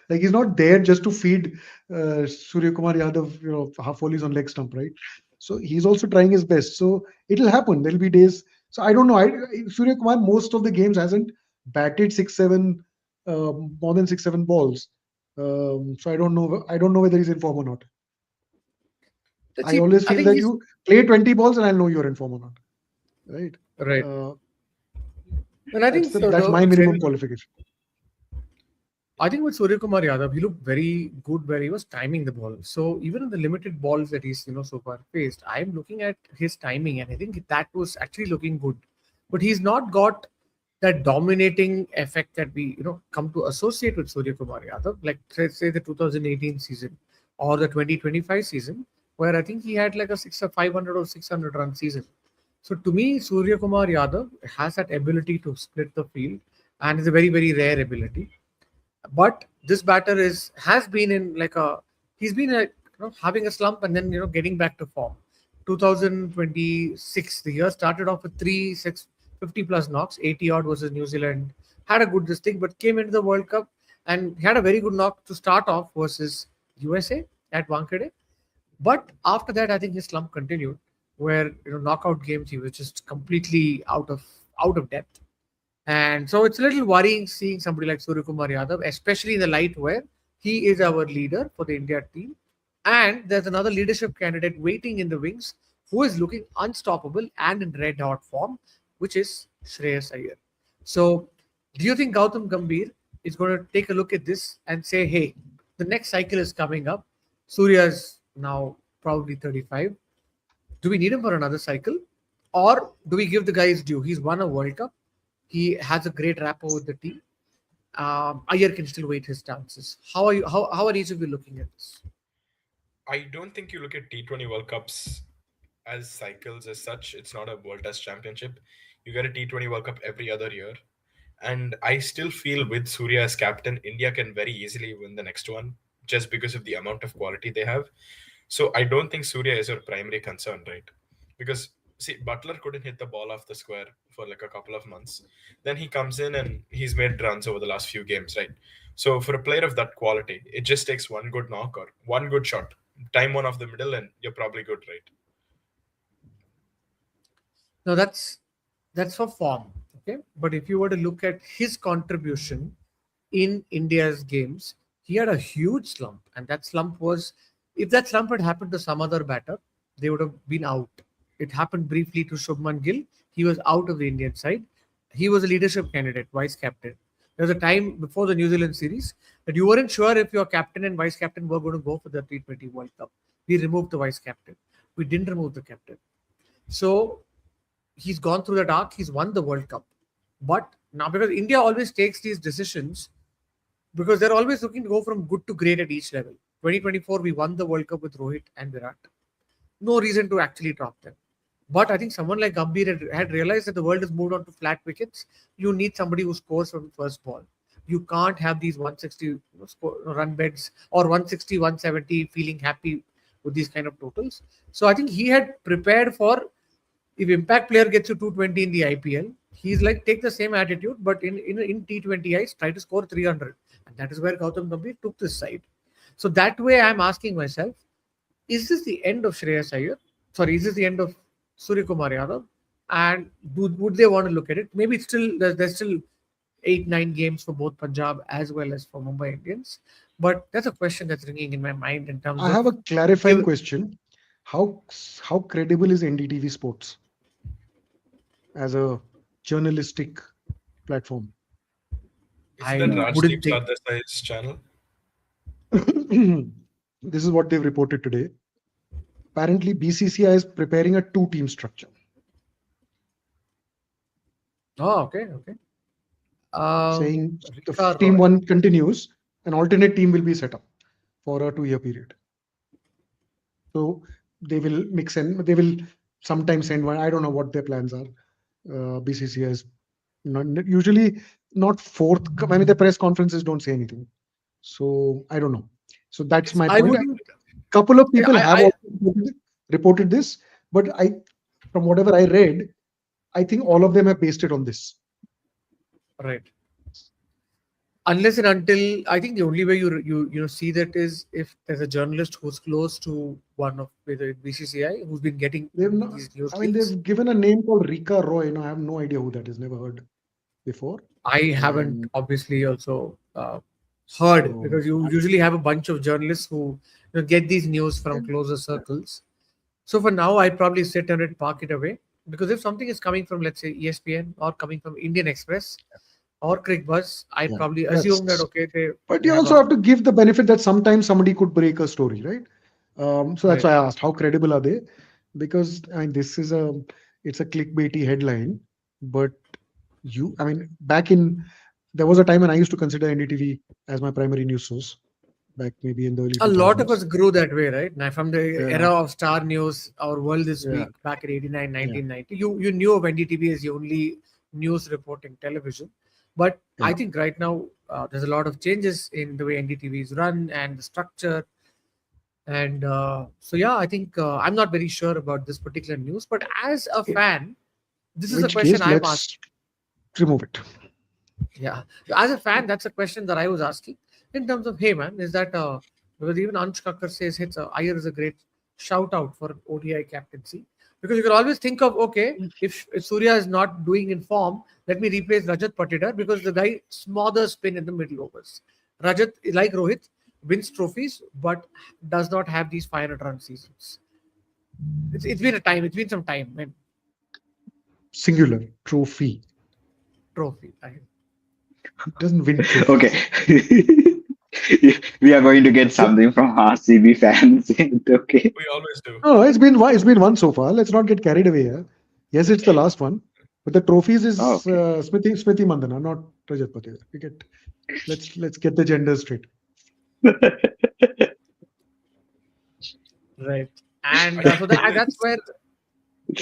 he's not there just to feed Surya Kumar Yadav, half volleys on leg stump, right? So he's also trying his best. So it'll happen. There'll be days. So I don't know. Surya Kumar most of the games hasn't batted 6-7, more than 6-7 balls. So I don't know. I don't know whether he's in form or not. Let's I see. always I feel think that he's you play 20 balls and I'll know you're in form or not. Right? right. Uh, And I think so. that's my minimum qualification. I think with Surya Kumar Yadav, he looked very good where he was timing the ball. So even in the limited balls that he's so far faced, I'm looking at his timing, and I think that was actually looking good. But he's not got that dominating effect that we come to associate with Surya Kumar Yadav, like say the 2018 season or the 2025 season, where I think he had like a 500 or 600 run season. So to me, Surya Kumar Yadav has that ability to split the field, and it's a very very rare ability. But this batter has been in like a he's been having a slump and then getting back to form. 2026, the year started off with 3 650 plus knocks, 80 odd versus New Zealand. Had a good this thing, but came into the World Cup and had a very good knock to start off versus USA at Wankhede. But after that, I think his slump continued, where knockout games he was just completely out of depth. And so it's a little worrying seeing somebody like Surya Kumar Yadav, especially in the light where he is our leader for the India team. And there's another leadership candidate waiting in the wings who is looking unstoppable and in red hot form, which is Shreyas Iyer. So, do you think Gautam Gambhir is going to take a look at this and say, hey, the next cycle is coming up? Surya's now probably 35. Do we need him for another cycle? Or do we give the guy his due? He's won a World Cup. He has a great rapport with the team. Iyer can still wait his chances. How are each of you looking at this? I don't think you look at T20 World Cups as cycles as such. It's not a World Test Championship. You get a T20 World Cup every other year. And I still feel with Surya as captain, India can very easily win the next one just because of the amount of quality they have. So I don't think Surya is your primary concern, right? Because see, Butler couldn't hit the ball off the square for like a couple of months. Then he comes in and he's made runs over the last few games, right? So for a player of that quality, it just takes one good knock or one good shot, time one off the middle, and you're probably good, right? No, that's for form. Okay, but if you were to look at his contribution in India's games, he had a huge slump, and that slump was if that slump had happened to some other batter, they would have been out. It happened briefly to Shubman Gill. He was out of the Indian side. He was a leadership candidate, vice captain. There was a time before the New Zealand series that you weren't sure if your captain and vice captain were going to go for the T20 World Cup. We removed the vice captain. We didn't remove the captain. So he's gone through that arc. He's won the World Cup. But now, because India always takes these decisions, because they're always looking to go from good to great at each level. 2024, we won the World Cup with Rohit and Virat. No reason to actually drop them. But I think someone like Gambhir had realized that the world has moved on to flat wickets. You need somebody who scores from the first ball. You can't have these 160 run beds or 160, 170 feeling happy with these kind of totals. So I think he had prepared for if impact player gets you 220 in the IPL, he's like take the same attitude, but in T20 eyes try to score 300, and that is where Gautam Gambhir took this side. So that way, I'm asking myself, is this the end of Shreyas Iyer? Sorry, is this the end of Surya Kumar Yadav? And would they want to look at it? Maybe it's still there's still 8 9 games for both Punjab as well as for Mumbai Indians. But that's a question that's ringing in my mind in terms I have of a clarifying question. How credible is NDTV Sports as a journalistic platform? Isn't I that wouldn't Rajdeep think. Sardesai's channel? This is what they've reported today. Apparently, BCCI is preparing a two-team structure. Oh, okay. saying the Rika team Roy. one continues, an alternate team will be set up for a 2 year period. So they will mix in. They will sometimes send one. I don't know what their plans are. BCCI is usually not fourth. I mean, the press conferences don't say anything. So I don't know. So that's Yes, my I point. wouldn't. Couple of Yeah, people have I also reported this, but from whatever I read, I think all of them have based it on this. right. Unless and until I think the only way you see that is if there's a journalist who's close to one of whether it BCCI who's been getting They've not, these news I mean, leaks. they've given a name called Rika Roy. I have no idea who that is. Never heard before. I haven't Um, obviously also heard so because you usually have a bunch of journalists who get these news from closer circles. So for now, I probably sit on it, park it away because if something is coming from let's say ESPN or coming from Indian Express or CricBuzz, I yeah, probably assume that that's. okay But they you have also a have to give the benefit that sometimes somebody could break a story, right? So that's right. why I asked how credible are they? Because I mean, it's a clickbaity headline, but I mean, there was a time when I used to consider NDTV as my primary news source back maybe in the early A lot of 2000s. us grew that way, right? Now, from the Yeah, era of Star News, our world this yeah, week, back in 89, yeah, 1990, you knew of NDTV as the only news reporting television. But I yeah. think right now there's a lot of changes in the way NDTV is run and the structure. And so, yeah, I think I'm not very sure about this particular news. But as a In fan, this is a which question case, I'm asking. let's remove it. Yeah. As a fan, that's a question that I was asking in terms of, hey, man, is that because even Ansh Kakkar says it's Iyer is a great shout out for ODI captaincy because you can always think of, okay, if Surya is not doing in form, let me replace Rajat Patidar because the guy smothers spin in the middle overs. Rajat, like Rohit, wins trophies but does not have these 500 run seasons. It's been a time, it's been some time, man. Singular trophy. Trophy. He doesn't win Okay. trophies. We are going to get The, something from RCB fans. Okay. We always do. no, it's been one so far. Let's not get carried away here. Yes, it's the last one, but the trophies is Okay. Smriti Mandana, not Rajat Patidar. Let's get the genders straight. Right. And I think so Gill that's is where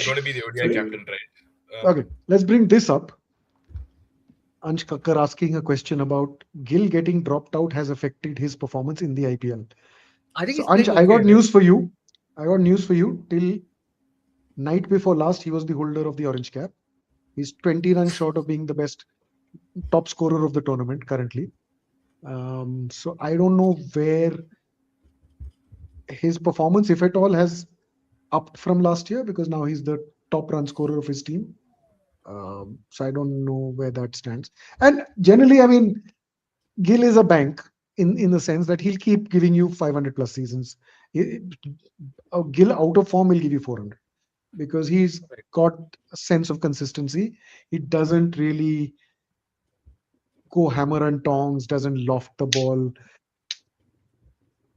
going to be the ODI So captain, right? okay, let's bring this up. Ansh Kakkar asking a question about Gill getting dropped out has affected his performance in the IPL. I think So he's Ansh, playing I okay, got right? news for you. I got news for you. Till night before last, he was the holder of the orange cap. He's 20 runs short of being the best top scorer of the tournament currently. So I don't know where his performance, if at all, has upped from last year because now he's the top run scorer of his team. So I don't know where that stands. And generally, I mean, Gill is a bank in the sense that he'll keep giving you 500 plus seasons. He- Gill out of form will give you 400 because he's Right. got a sense of consistency. He doesn't really go hammer and tongs, doesn't loft the ball.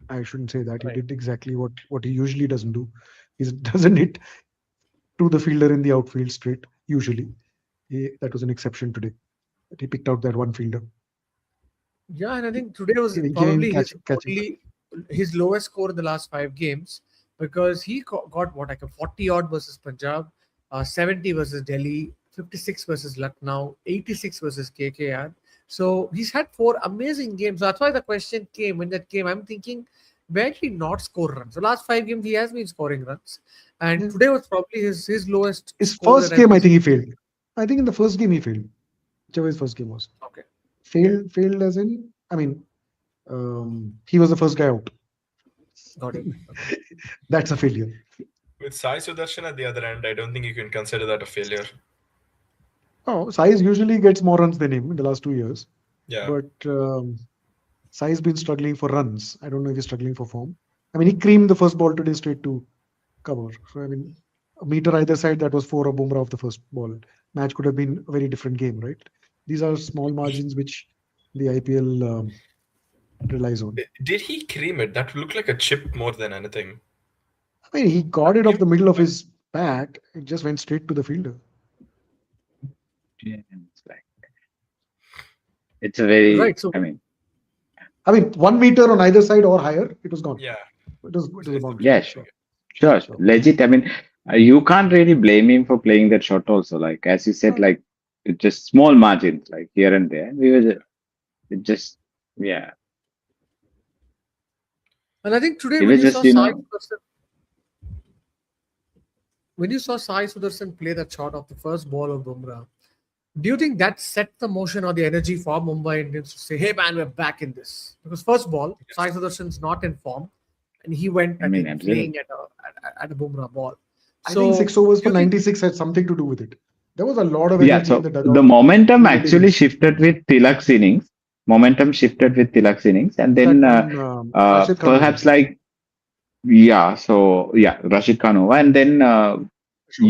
I shouldn't say that. He Right. did exactly what he usually doesn't do. He doesn't hit to the fielder in the outfield straight, usually. That was an exception today. But he picked out that one fielder, Yeah, and I think today was getting probably catching. his lowest score in the last 5 games because he got what like a 40 odd versus Punjab, 70 versus Delhi, 56 versus Lucknow, 86 versus KKR. So he's had 4 amazing games. That's why the question came when that came. I'm thinking, where did he not score runs? The last 5 games he has been scoring runs, and Yeah. today was probably his lowest His score that first I've game, I think seen. he failed. I think in the first game he failed, whichever his first game was. Okay, okay, Failed as in, I mean, he was the first guy out. got it. Okay. That's a failure. With Sai Sudarshan at the other end, I don't think you can consider that a failure. Oh, Sai's usually gets more runs than him in the last 2 years, Yeah. but Sai's been struggling for runs. I don't know if he's struggling for form. I mean, he creamed the first ball today straight to cover. So I mean, a meter either side, that was for a Bumrah of the first ball. Match could have been a very different game, right? These are small margins which the IPL relies on. Did he cream it? That looked like a chip more than anything. I mean, he got it off the middle of his bat. It just went straight to the fielder. Yeah, it's like It's a very, Right. So I mean, I mean, 1 meter on either side or higher, it was gone. Yeah, It was a it's a boundary. yeah, free Sure, kick. sure, sure. legit. I mean, you can't really blame him for playing that shot also. Like, as you said, like, it's just small margins, like here and there. We were Yeah. just, yeah, and I think today it was just, When you saw Sai Sudarshan play that shot of the first ball of Bumrah, do you think that set the motion or the energy for Mumbai Indians to say, hey man, we're back in this? Because first ball, Sai Yes. Sudarshan's not in form, and he went I mean, again absolutely. playing at a Bumrah ball. I think So 6 overs do for you think 96 had something to do with it. There was a lot of Yeah, energy in so the the dugout. momentum You really actually missed shifted with Tilak's innings. Momentum shifted with Tilak's innings, and that then one. Rashid Khan over. perhaps like yeah, so yeah, Rashid Khan over, and then Ashok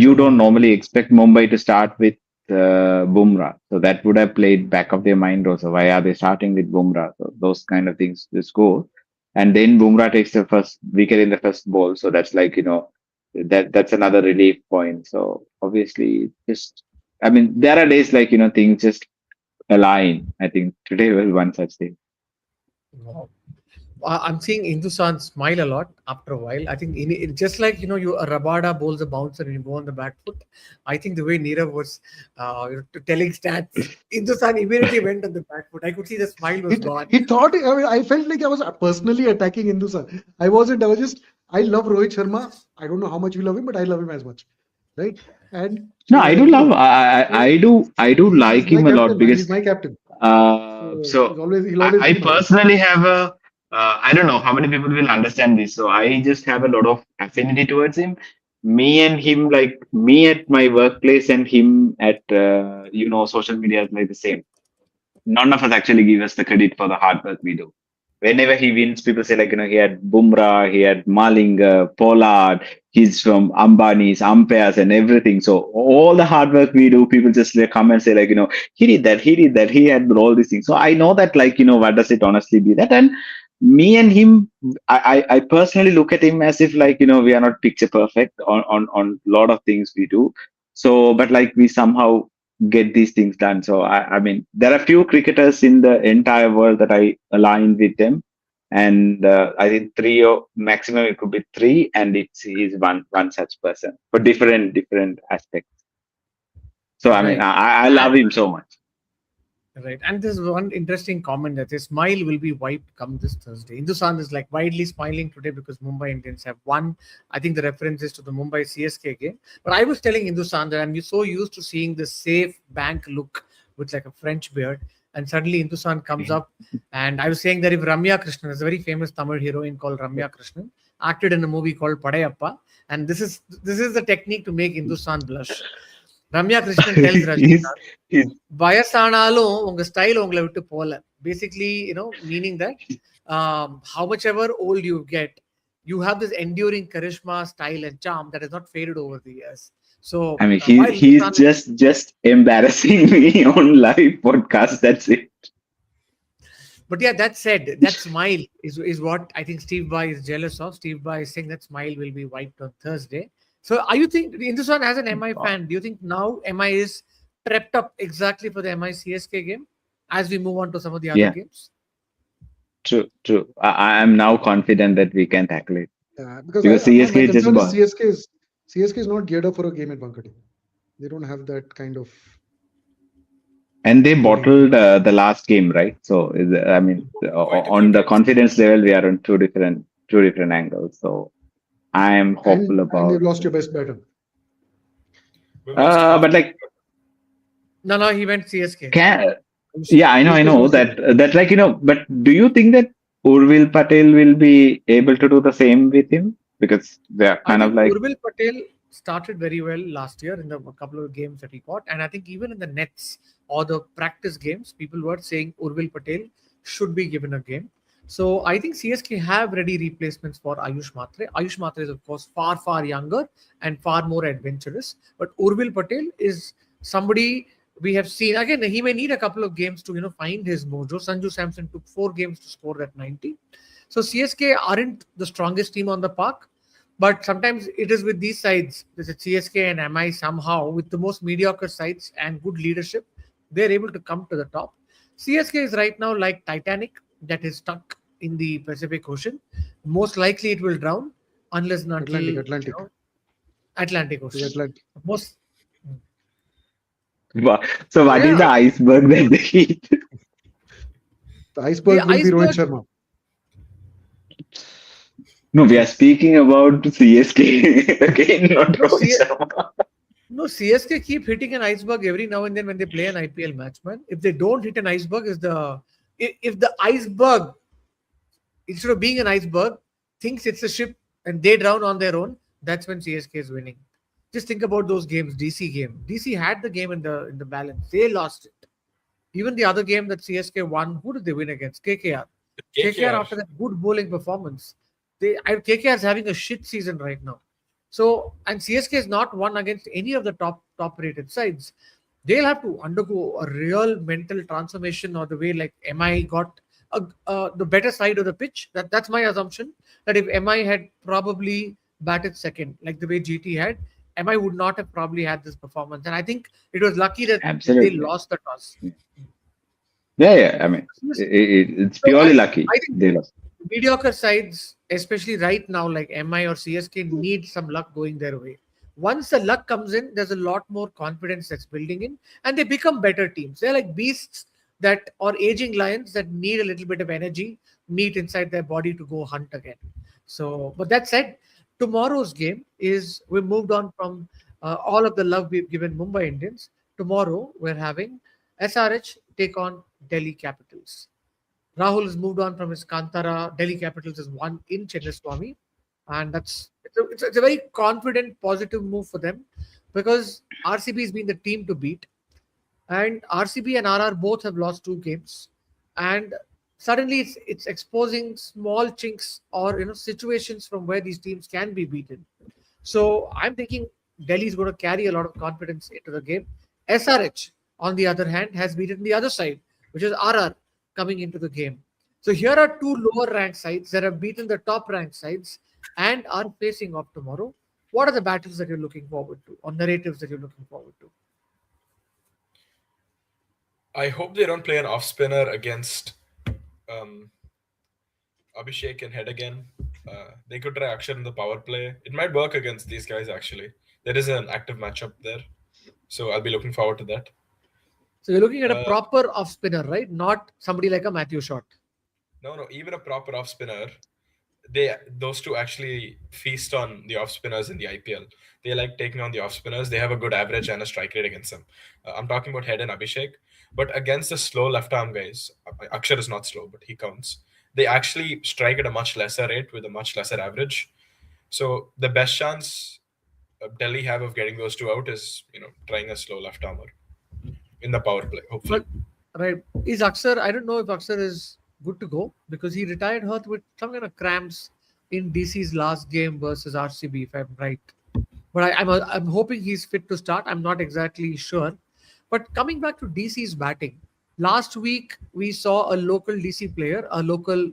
you Sharma don't over. normally expect Mumbai to start with Bumrah, so that would have played back of their mind also. Why are they starting with Bumrah? So those kind of things just go, and then Bumrah takes the first wicket in the first ball, so that's like that's another relief point. So obviously, just I mean, there are days like things just align. I think today was one such day. wow. I'm seeing Hindustan smile a lot after a while. I think just like you a Rabada bowls a bouncer and you go on the back foot. I think the way Nirav was telling stats, Hindustan immediately went on the back foot. I could see the smile was gone. He thought. I mean, I felt like I was personally attacking Hindustan. I wasn't. I was just. I love Rohit Sharma. I don't know how much you love him, but I love him as much, right? And No, I do love. I do he's like my him a lot captain, man. He's because my captain. So so he'll I, always I be mine. personally have a I don't know how many people will understand this. So I just have a lot of affinity towards him. Me and him, like me at my workplace and him at social media is like the same. None of us actually give us the credit for the hard work we do. Whenever he wins, people say like he had Bumrah, he had Malinga, Pollard, he's from Ambani's, umpires and everything. So all the hard work we do, people just come and say like he did that, he had all these things. So I know that like what does it honestly be that? And me and him, I personally look at him as if like we are not picture perfect on lot of things we do. So but like we somehow get these things done. So I mean, there are few cricketers in the entire world that I align with them, and I think three or maximum it could be three, and he's one such person for different aspects. So I mean, Right. I love him so much. Right. And there's one interesting comment that his smile will be wiped come this Thursday. Hindustan is like widely smiling today because Mumbai Indians have won. I think the reference is to the Mumbai CSK game. But I was telling Hindustan that I'm so used to seeing the safe bank look with like a French beard. And suddenly Hindustan comes up. And I was saying that if Ramya Krishnan, there's a very famous Tamil heroine called Ramya Krishnan, acted in a movie called Padayappa. And this is the technique to make Hindustan blush. Ramya Krishnan tells he's, Rajnikant, he's வயசானாலும் உங்க style உங்களை விட்டு போல basically meaning that how much ever old you get, you have this enduring charisma, style and charm that has not faded over the years. So I mean, while he's just embarrassing me on live podcast. That's it. but yeah, that said, that smile is what I think Steve Bai is jealous of. Steve Bai is saying that smile will be wiped on Thursday. So are you think Hindustan as an MI fan, do you think now MI is prepped up exactly for the MI CSK game as we move on to some of the other Yeah, games? true. I'm now confident that we can tackle it Because because my CSK is just concern is gone. CSK is not geared up for a game at Bankaty. They don't have that kind of And they bowling. bottled the last game, right? So I mean, Quite a few on the times. confidence level, we are on two different angles. So I am hopeful And they've about. lost your best batter. We've lost half. But like, No, he went CSK. can Ayush. yeah, I CSK's know lost their that like But do you think that Urvil Patel will be able to do the same with him? Because they're I kind of think like Urbil Patel started very well last year in the couple of games that he got, and I think even in the nets or the practice games, people were saying Urbil Patel should be given a game. So I think CSK have ready replacements for Ayush Matre. Ayush Matre is of course far younger and far more adventurous, but Urbil Patel is somebody we have seen again. He may need a couple of games to find his mojo. Sanju Samson took 4 games to score that 90. So CSK aren't the strongest team on the park, but sometimes it is with these sides, with the CSK and MI somehow, with the most mediocre sides and good leadership, they're able to come to the top. CSK is right now like Titanic that is stuck in the Pacific Ocean. Most likely it will drown unless and until Atlantic. Atlantic The Ocean. Atlantic. Most So what is yeah, the iceberg that they eat? The the iceberg will be Rohit iceberg. Sharma. No, we are speaking about CSK again, not No, Rohit C- Sharma. no, CSK keep hitting an iceberg every now and then when they play an IPL match, man. If they don't hit an iceberg, is the if the iceberg, instead of being an iceberg, thinks it's a ship and they drown on their own, that's when CSK is winning. Just think about those games. DC game. DC had the game in the balance. They lost it. Even the other game that CSK won, who did they win against? KKR. KKR KKR. after that good bowling performance, KKR is having a shit season right now. So and CSK is not won against any of the top rated sides. They'll have to undergo a real mental transformation or the way like MI got the better side of the pitch. That's my assumption that if MI had probably batted second, like the way GT had, MI would not have probably had this performance. And I think it was lucky that they Absolutely. lost the toss. Yeah, yeah. I mean, it's So purely lucky I think they lost. mediocre sides, especially right now, like MI or CSK, need some luck going their way. Once the luck comes in, there's a lot more confidence that's building in, and they become better teams. They're like beasts that or aging lions that need a little bit of energy, meat inside their body to go hunt again. So, but that said, tomorrow's game is we moved on from all of the love we've given Mumbai Indians. Tomorrow we're having SRH take on Delhi Capitals. Rahul has moved on from his Kantara. Delhi Capitals is one in Chennaswamy, and it's a very confident, positive move for them because RCB has been the team to beat, and RCB and RR both have lost two games, and suddenly it's exposing small chinks or situations from where these teams can be beaten. So I'm thinking Delhi is going to carry a lot of confidence into the game. SRH, on the other hand, has beaten the other side, which is RR coming into the game. So here are two lower ranked sides that have beaten the top ranked sides and are facing off tomorrow. What are the battles that you're looking forward to, or narratives that you're looking forward to? I hope they don't play an off spinner against um, Abhishek and Head again. They could try Akshar in the power play. It might work against these guys actually. There is an active matchup there, so I'll be looking forward to that. So you're looking at a Uh, proper off spinner, right? Not somebody like a Matthew Short. no, even a proper off spinner. Those two actually feast on the off spinners in the IPL. They like taking on the off spinners. They have a good average and a strike rate against them. I'm talking about Head and Abhishek, but against the slow left arm guys, Akshar is not slow, but he counts. They actually strike at a much lesser rate with a much lesser average. So the best chance Delhi have of getting those two out is trying a slow left armer in the power play. Hopefully, But right, is Akshar? I don't know if Akshar is good to go because he retired Hurt with some kind of cramps in DC's last game versus RCB, if I'm right. But I'm hoping he's fit to start. I'm not exactly sure. But coming back to DC's batting, last week we saw a local DC player, a local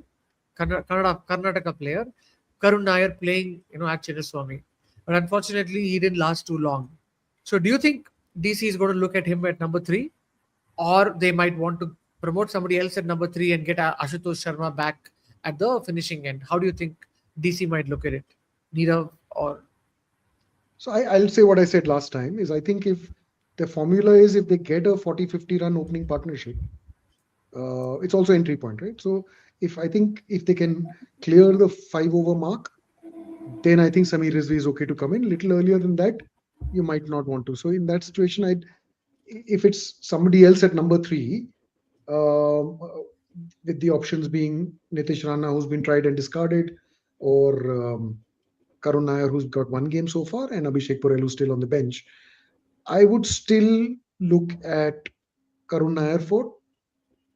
Karnataka player, Karun Nair playing, at Chinnaswamy. But unfortunately, he didn't last too long. So do you think DC is going to look at him at number three, or they might want to promote somebody else at number three and get Ashutosh Sharma back at the finishing end? How do you think DC might look at it? Neither or So I'll say what I said last time is I think if the formula is if they get a 40-50 run opening partnership, it's also entry point, right? So if they can clear the 5 over mark, then I think Samir Rizvi is okay to come in. Little earlier than that, you might not want to. So in that situation, if it's somebody else at number three, um, uh, with the options being Nitish Rana, who's been tried and discarded, or Karun Nair, who's got one game so far, and Abhishek Porel, who's still on the bench, I would still look at Karun Nair for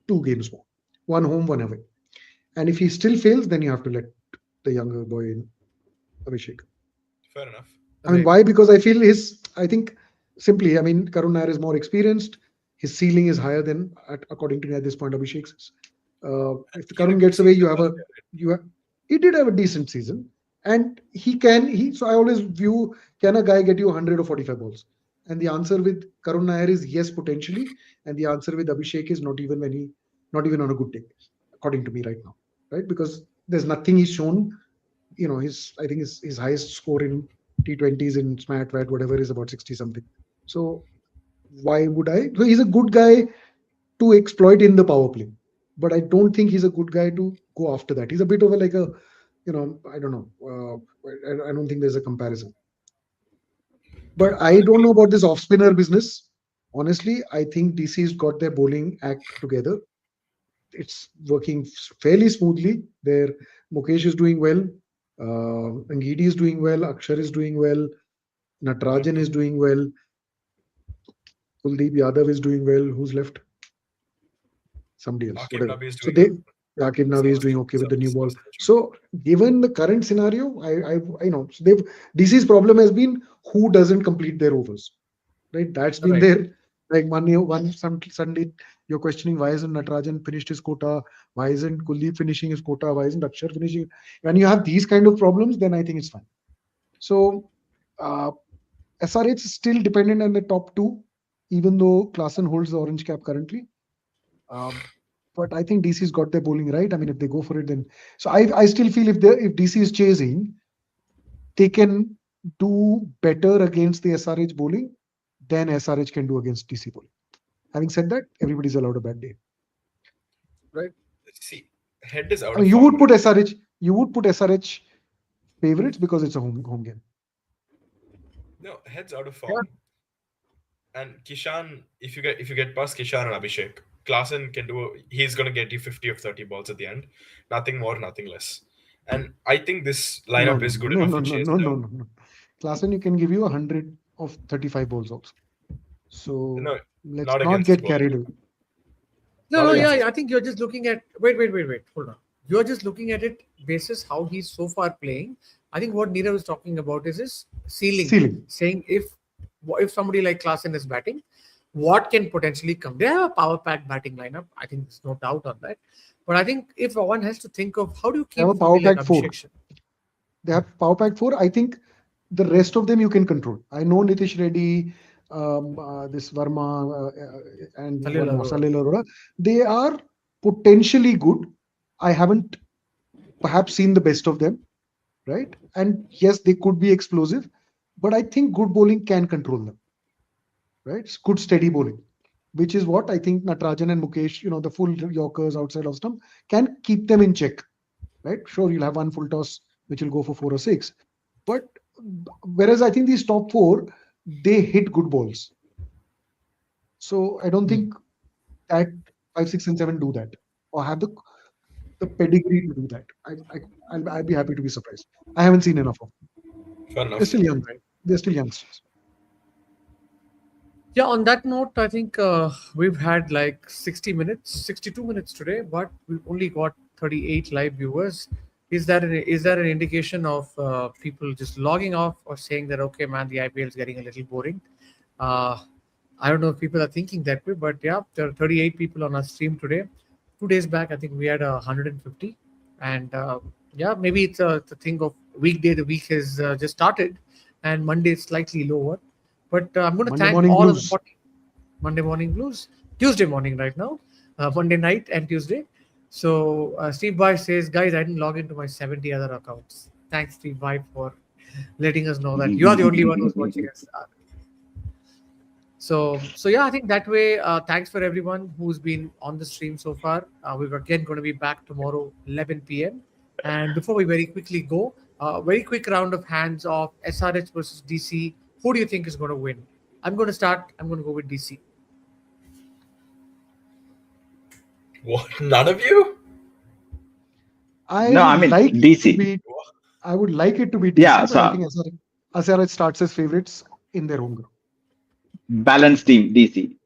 2 games more, one home, one away. And if he still fails, then you have to let the younger boy in, Abhishek. fair enough. I mean, right. why? Because I think simply, I mean, Karun Nair is more experienced. His ceiling is higher than, according to me, at this point, Abhishek's is. If He had a Karun good gets away, season last year, right? he did have a decent season, and so I always view, can a guy get you 100 or 45 balls? And the answer with Karun Nair is yes, potentially. And the answer with Abhishek is not even on a good day, according to me right now, right? Because there's nothing he's shown. I think his highest score in T20s in SMAT, VAT, whatever is about 60 something. So why would I? So he's a good guy to exploit in the power play, but I don't think he's a good guy to go after that. He's a bit of a like a, I don't know. I don't think there's a comparison. But I don't know about this off spinner business. Honestly, I think DC's got their bowling act together. It's working fairly smoothly. There, Mukesh is doing well. Angidi is doing well. Akshar is doing well. Natarajan is doing well. Kuldeep Yadav is doing well. Who's left? Somebody else. Akib Whatever. Nabi is So doing Akib Navi is doing okay with the new ball. century. So given the current scenario, I know. So DC's problem has been who doesn't complete their overs, right? That's been Right. there. Like suddenly you're questioning why isn't Natarajan finished his quota? Why isn't Kuldeep finishing his quota? Why isn't Akshar finishing? When you have these kind of problems, then I think it's fine. So uh, SRH is still dependent on the top two, even though Klaasen holds the orange cap currently. Um, but I think DC's got their bowling right. I mean, if they go for it, then so I still feel if DC is chasing, they can do better against the SRH bowling than SRH can do against DC bowling. Having said that, everybody's allowed a bad day. Right. See, head is out I mean, of you form. would put SRH favorites because it's a home game. No, head's out of form. And Kishan, if you get past Kishan and Abhishek, Klaasen can do. He's gonna get you 50 of 30 balls at the end. Nothing more, nothing less. And I think this lineup is good enough to chase down. No. Klaasen, you can give you 100 of 35 balls also. So No, let's not not against get bowling. carried away. No, Not yeah, against- I think you're just looking at. Wait. Hold on. You're just looking at it basis how he's so far playing. I think what Neerav is talking about is his ceiling. Saying if somebody like Klaasen is batting, what can potentially come? They have a power pack batting lineup. I think there's no doubt on that. But I think if one has to think of how do you They have keep a power somebody like pack 4. Abhishek? They have power pack 4. I think the rest of them you can control. I know Nitish Reddy, this Verma, and Salil one more, Arora. Salil Arora. They are potentially good. I haven't perhaps seen the best of them, right? And yes, they could be explosive, but I think good bowling can control them, right? It's good steady bowling, which is what I think Natarajan and Mukesh, the full Yorkers outside of stump, can keep them in check, right? Sure, you'll have one full toss which will go for 4 or 6, but whereas I think these top 4, they hit good balls. So I don't think that 5, 6, and 7 do that or have the pedigree to do that. I'd be happy to be surprised. I haven't seen enough of them. Fair They're enough. still young. They're still youngsters. Yeah, on that note, I think we've had like 60 minutes, 62 minutes today, but we've only got 38 live viewers. Is that an indication of people just logging off or saying that, okay, man, the IPL is getting a little boring? I don't know if people are thinking that way, but yeah, there are 38 people on our stream today. 2 days back, I think we had 150. And yeah, maybe it's a thing of weekday. The week has just started, and Monday is slightly lower. But I'm going to Monday thank morning all of blues. the 40 Monday morning blues, Tuesday morning right now, Monday night and Tuesday. So Steve Vai says, guys, I didn't log into my 70 other accounts. Thanks, Steve Vai, for letting us know that you are the only one who's watching us. So yeah, I think that way. Thanks for everyone who's been on the stream so far. We're again going to be back tomorrow, 11 p.m. And before we very quickly go, very quick round of hands of SRH versus DC. Who do you think is going to win? I'm going to start. I'm going to go with DC. What? None of you? No, I mean, DC. I would like it to be DC, Yeah, but I so think SRH starts as favorites in their home ground. balanced team, DC.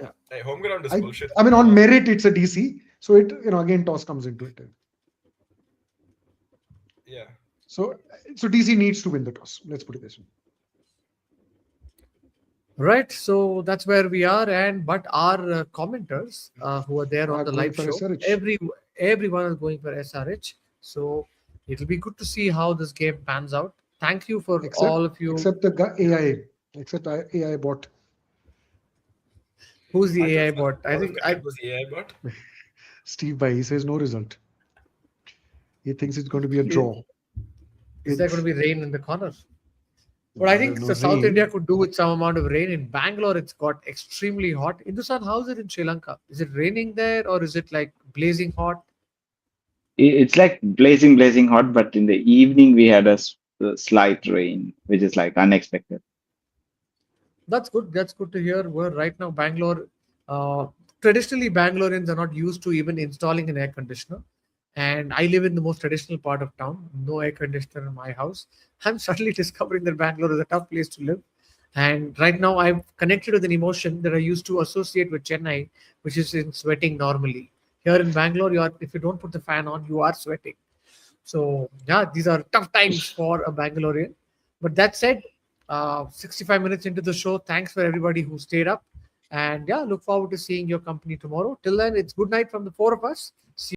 Yeah. Hey, home ground is bullshit. I mean, on merit, it's a DC. So it, again, toss comes into it. Yeah. So DC needs to win the toss. Let's put it this way. Right, so that's where we are, but our commenters who are there on the live show, everyone is going for SRH. So it'll be good to see how this game pans out. Thank you for all of you. Except the AI except AI bot. Who's I the thought AI first bot? I ball of think cricket was the AI bot. Steve Bhai, he says no result. He thinks it's going to be a draw. is there going It's to be rain in the corner? But I think no the South India rain. could do with some amount of rain. In Bangalore, it's got extremely hot. Hindustan, how's it in Sri Lanka? Is it raining there or is it like blazing hot? It's like blazing hot, but in the evening we had a slight rain, which is like unexpected. That's good. That's good to hear. Where right now, Bangalore, uh, traditionally, Bangaloreans are not used to even installing an air conditioner. And I live in the most traditional part of town. No air conditioner in my house. I'm suddenly discovering that Bangalore is a tough place to live. And right now, I've connected with an emotion that I used to associate with Chennai, which is in sweating normally. Here in Bangalore, if you don't put the fan on, you are sweating. So yeah, these are tough times for a Bangalorean. But that said, 65 minutes into the show. Thanks for everybody who stayed up. And yeah, look forward to seeing your company tomorrow. Till then, it's good night from the four of us. See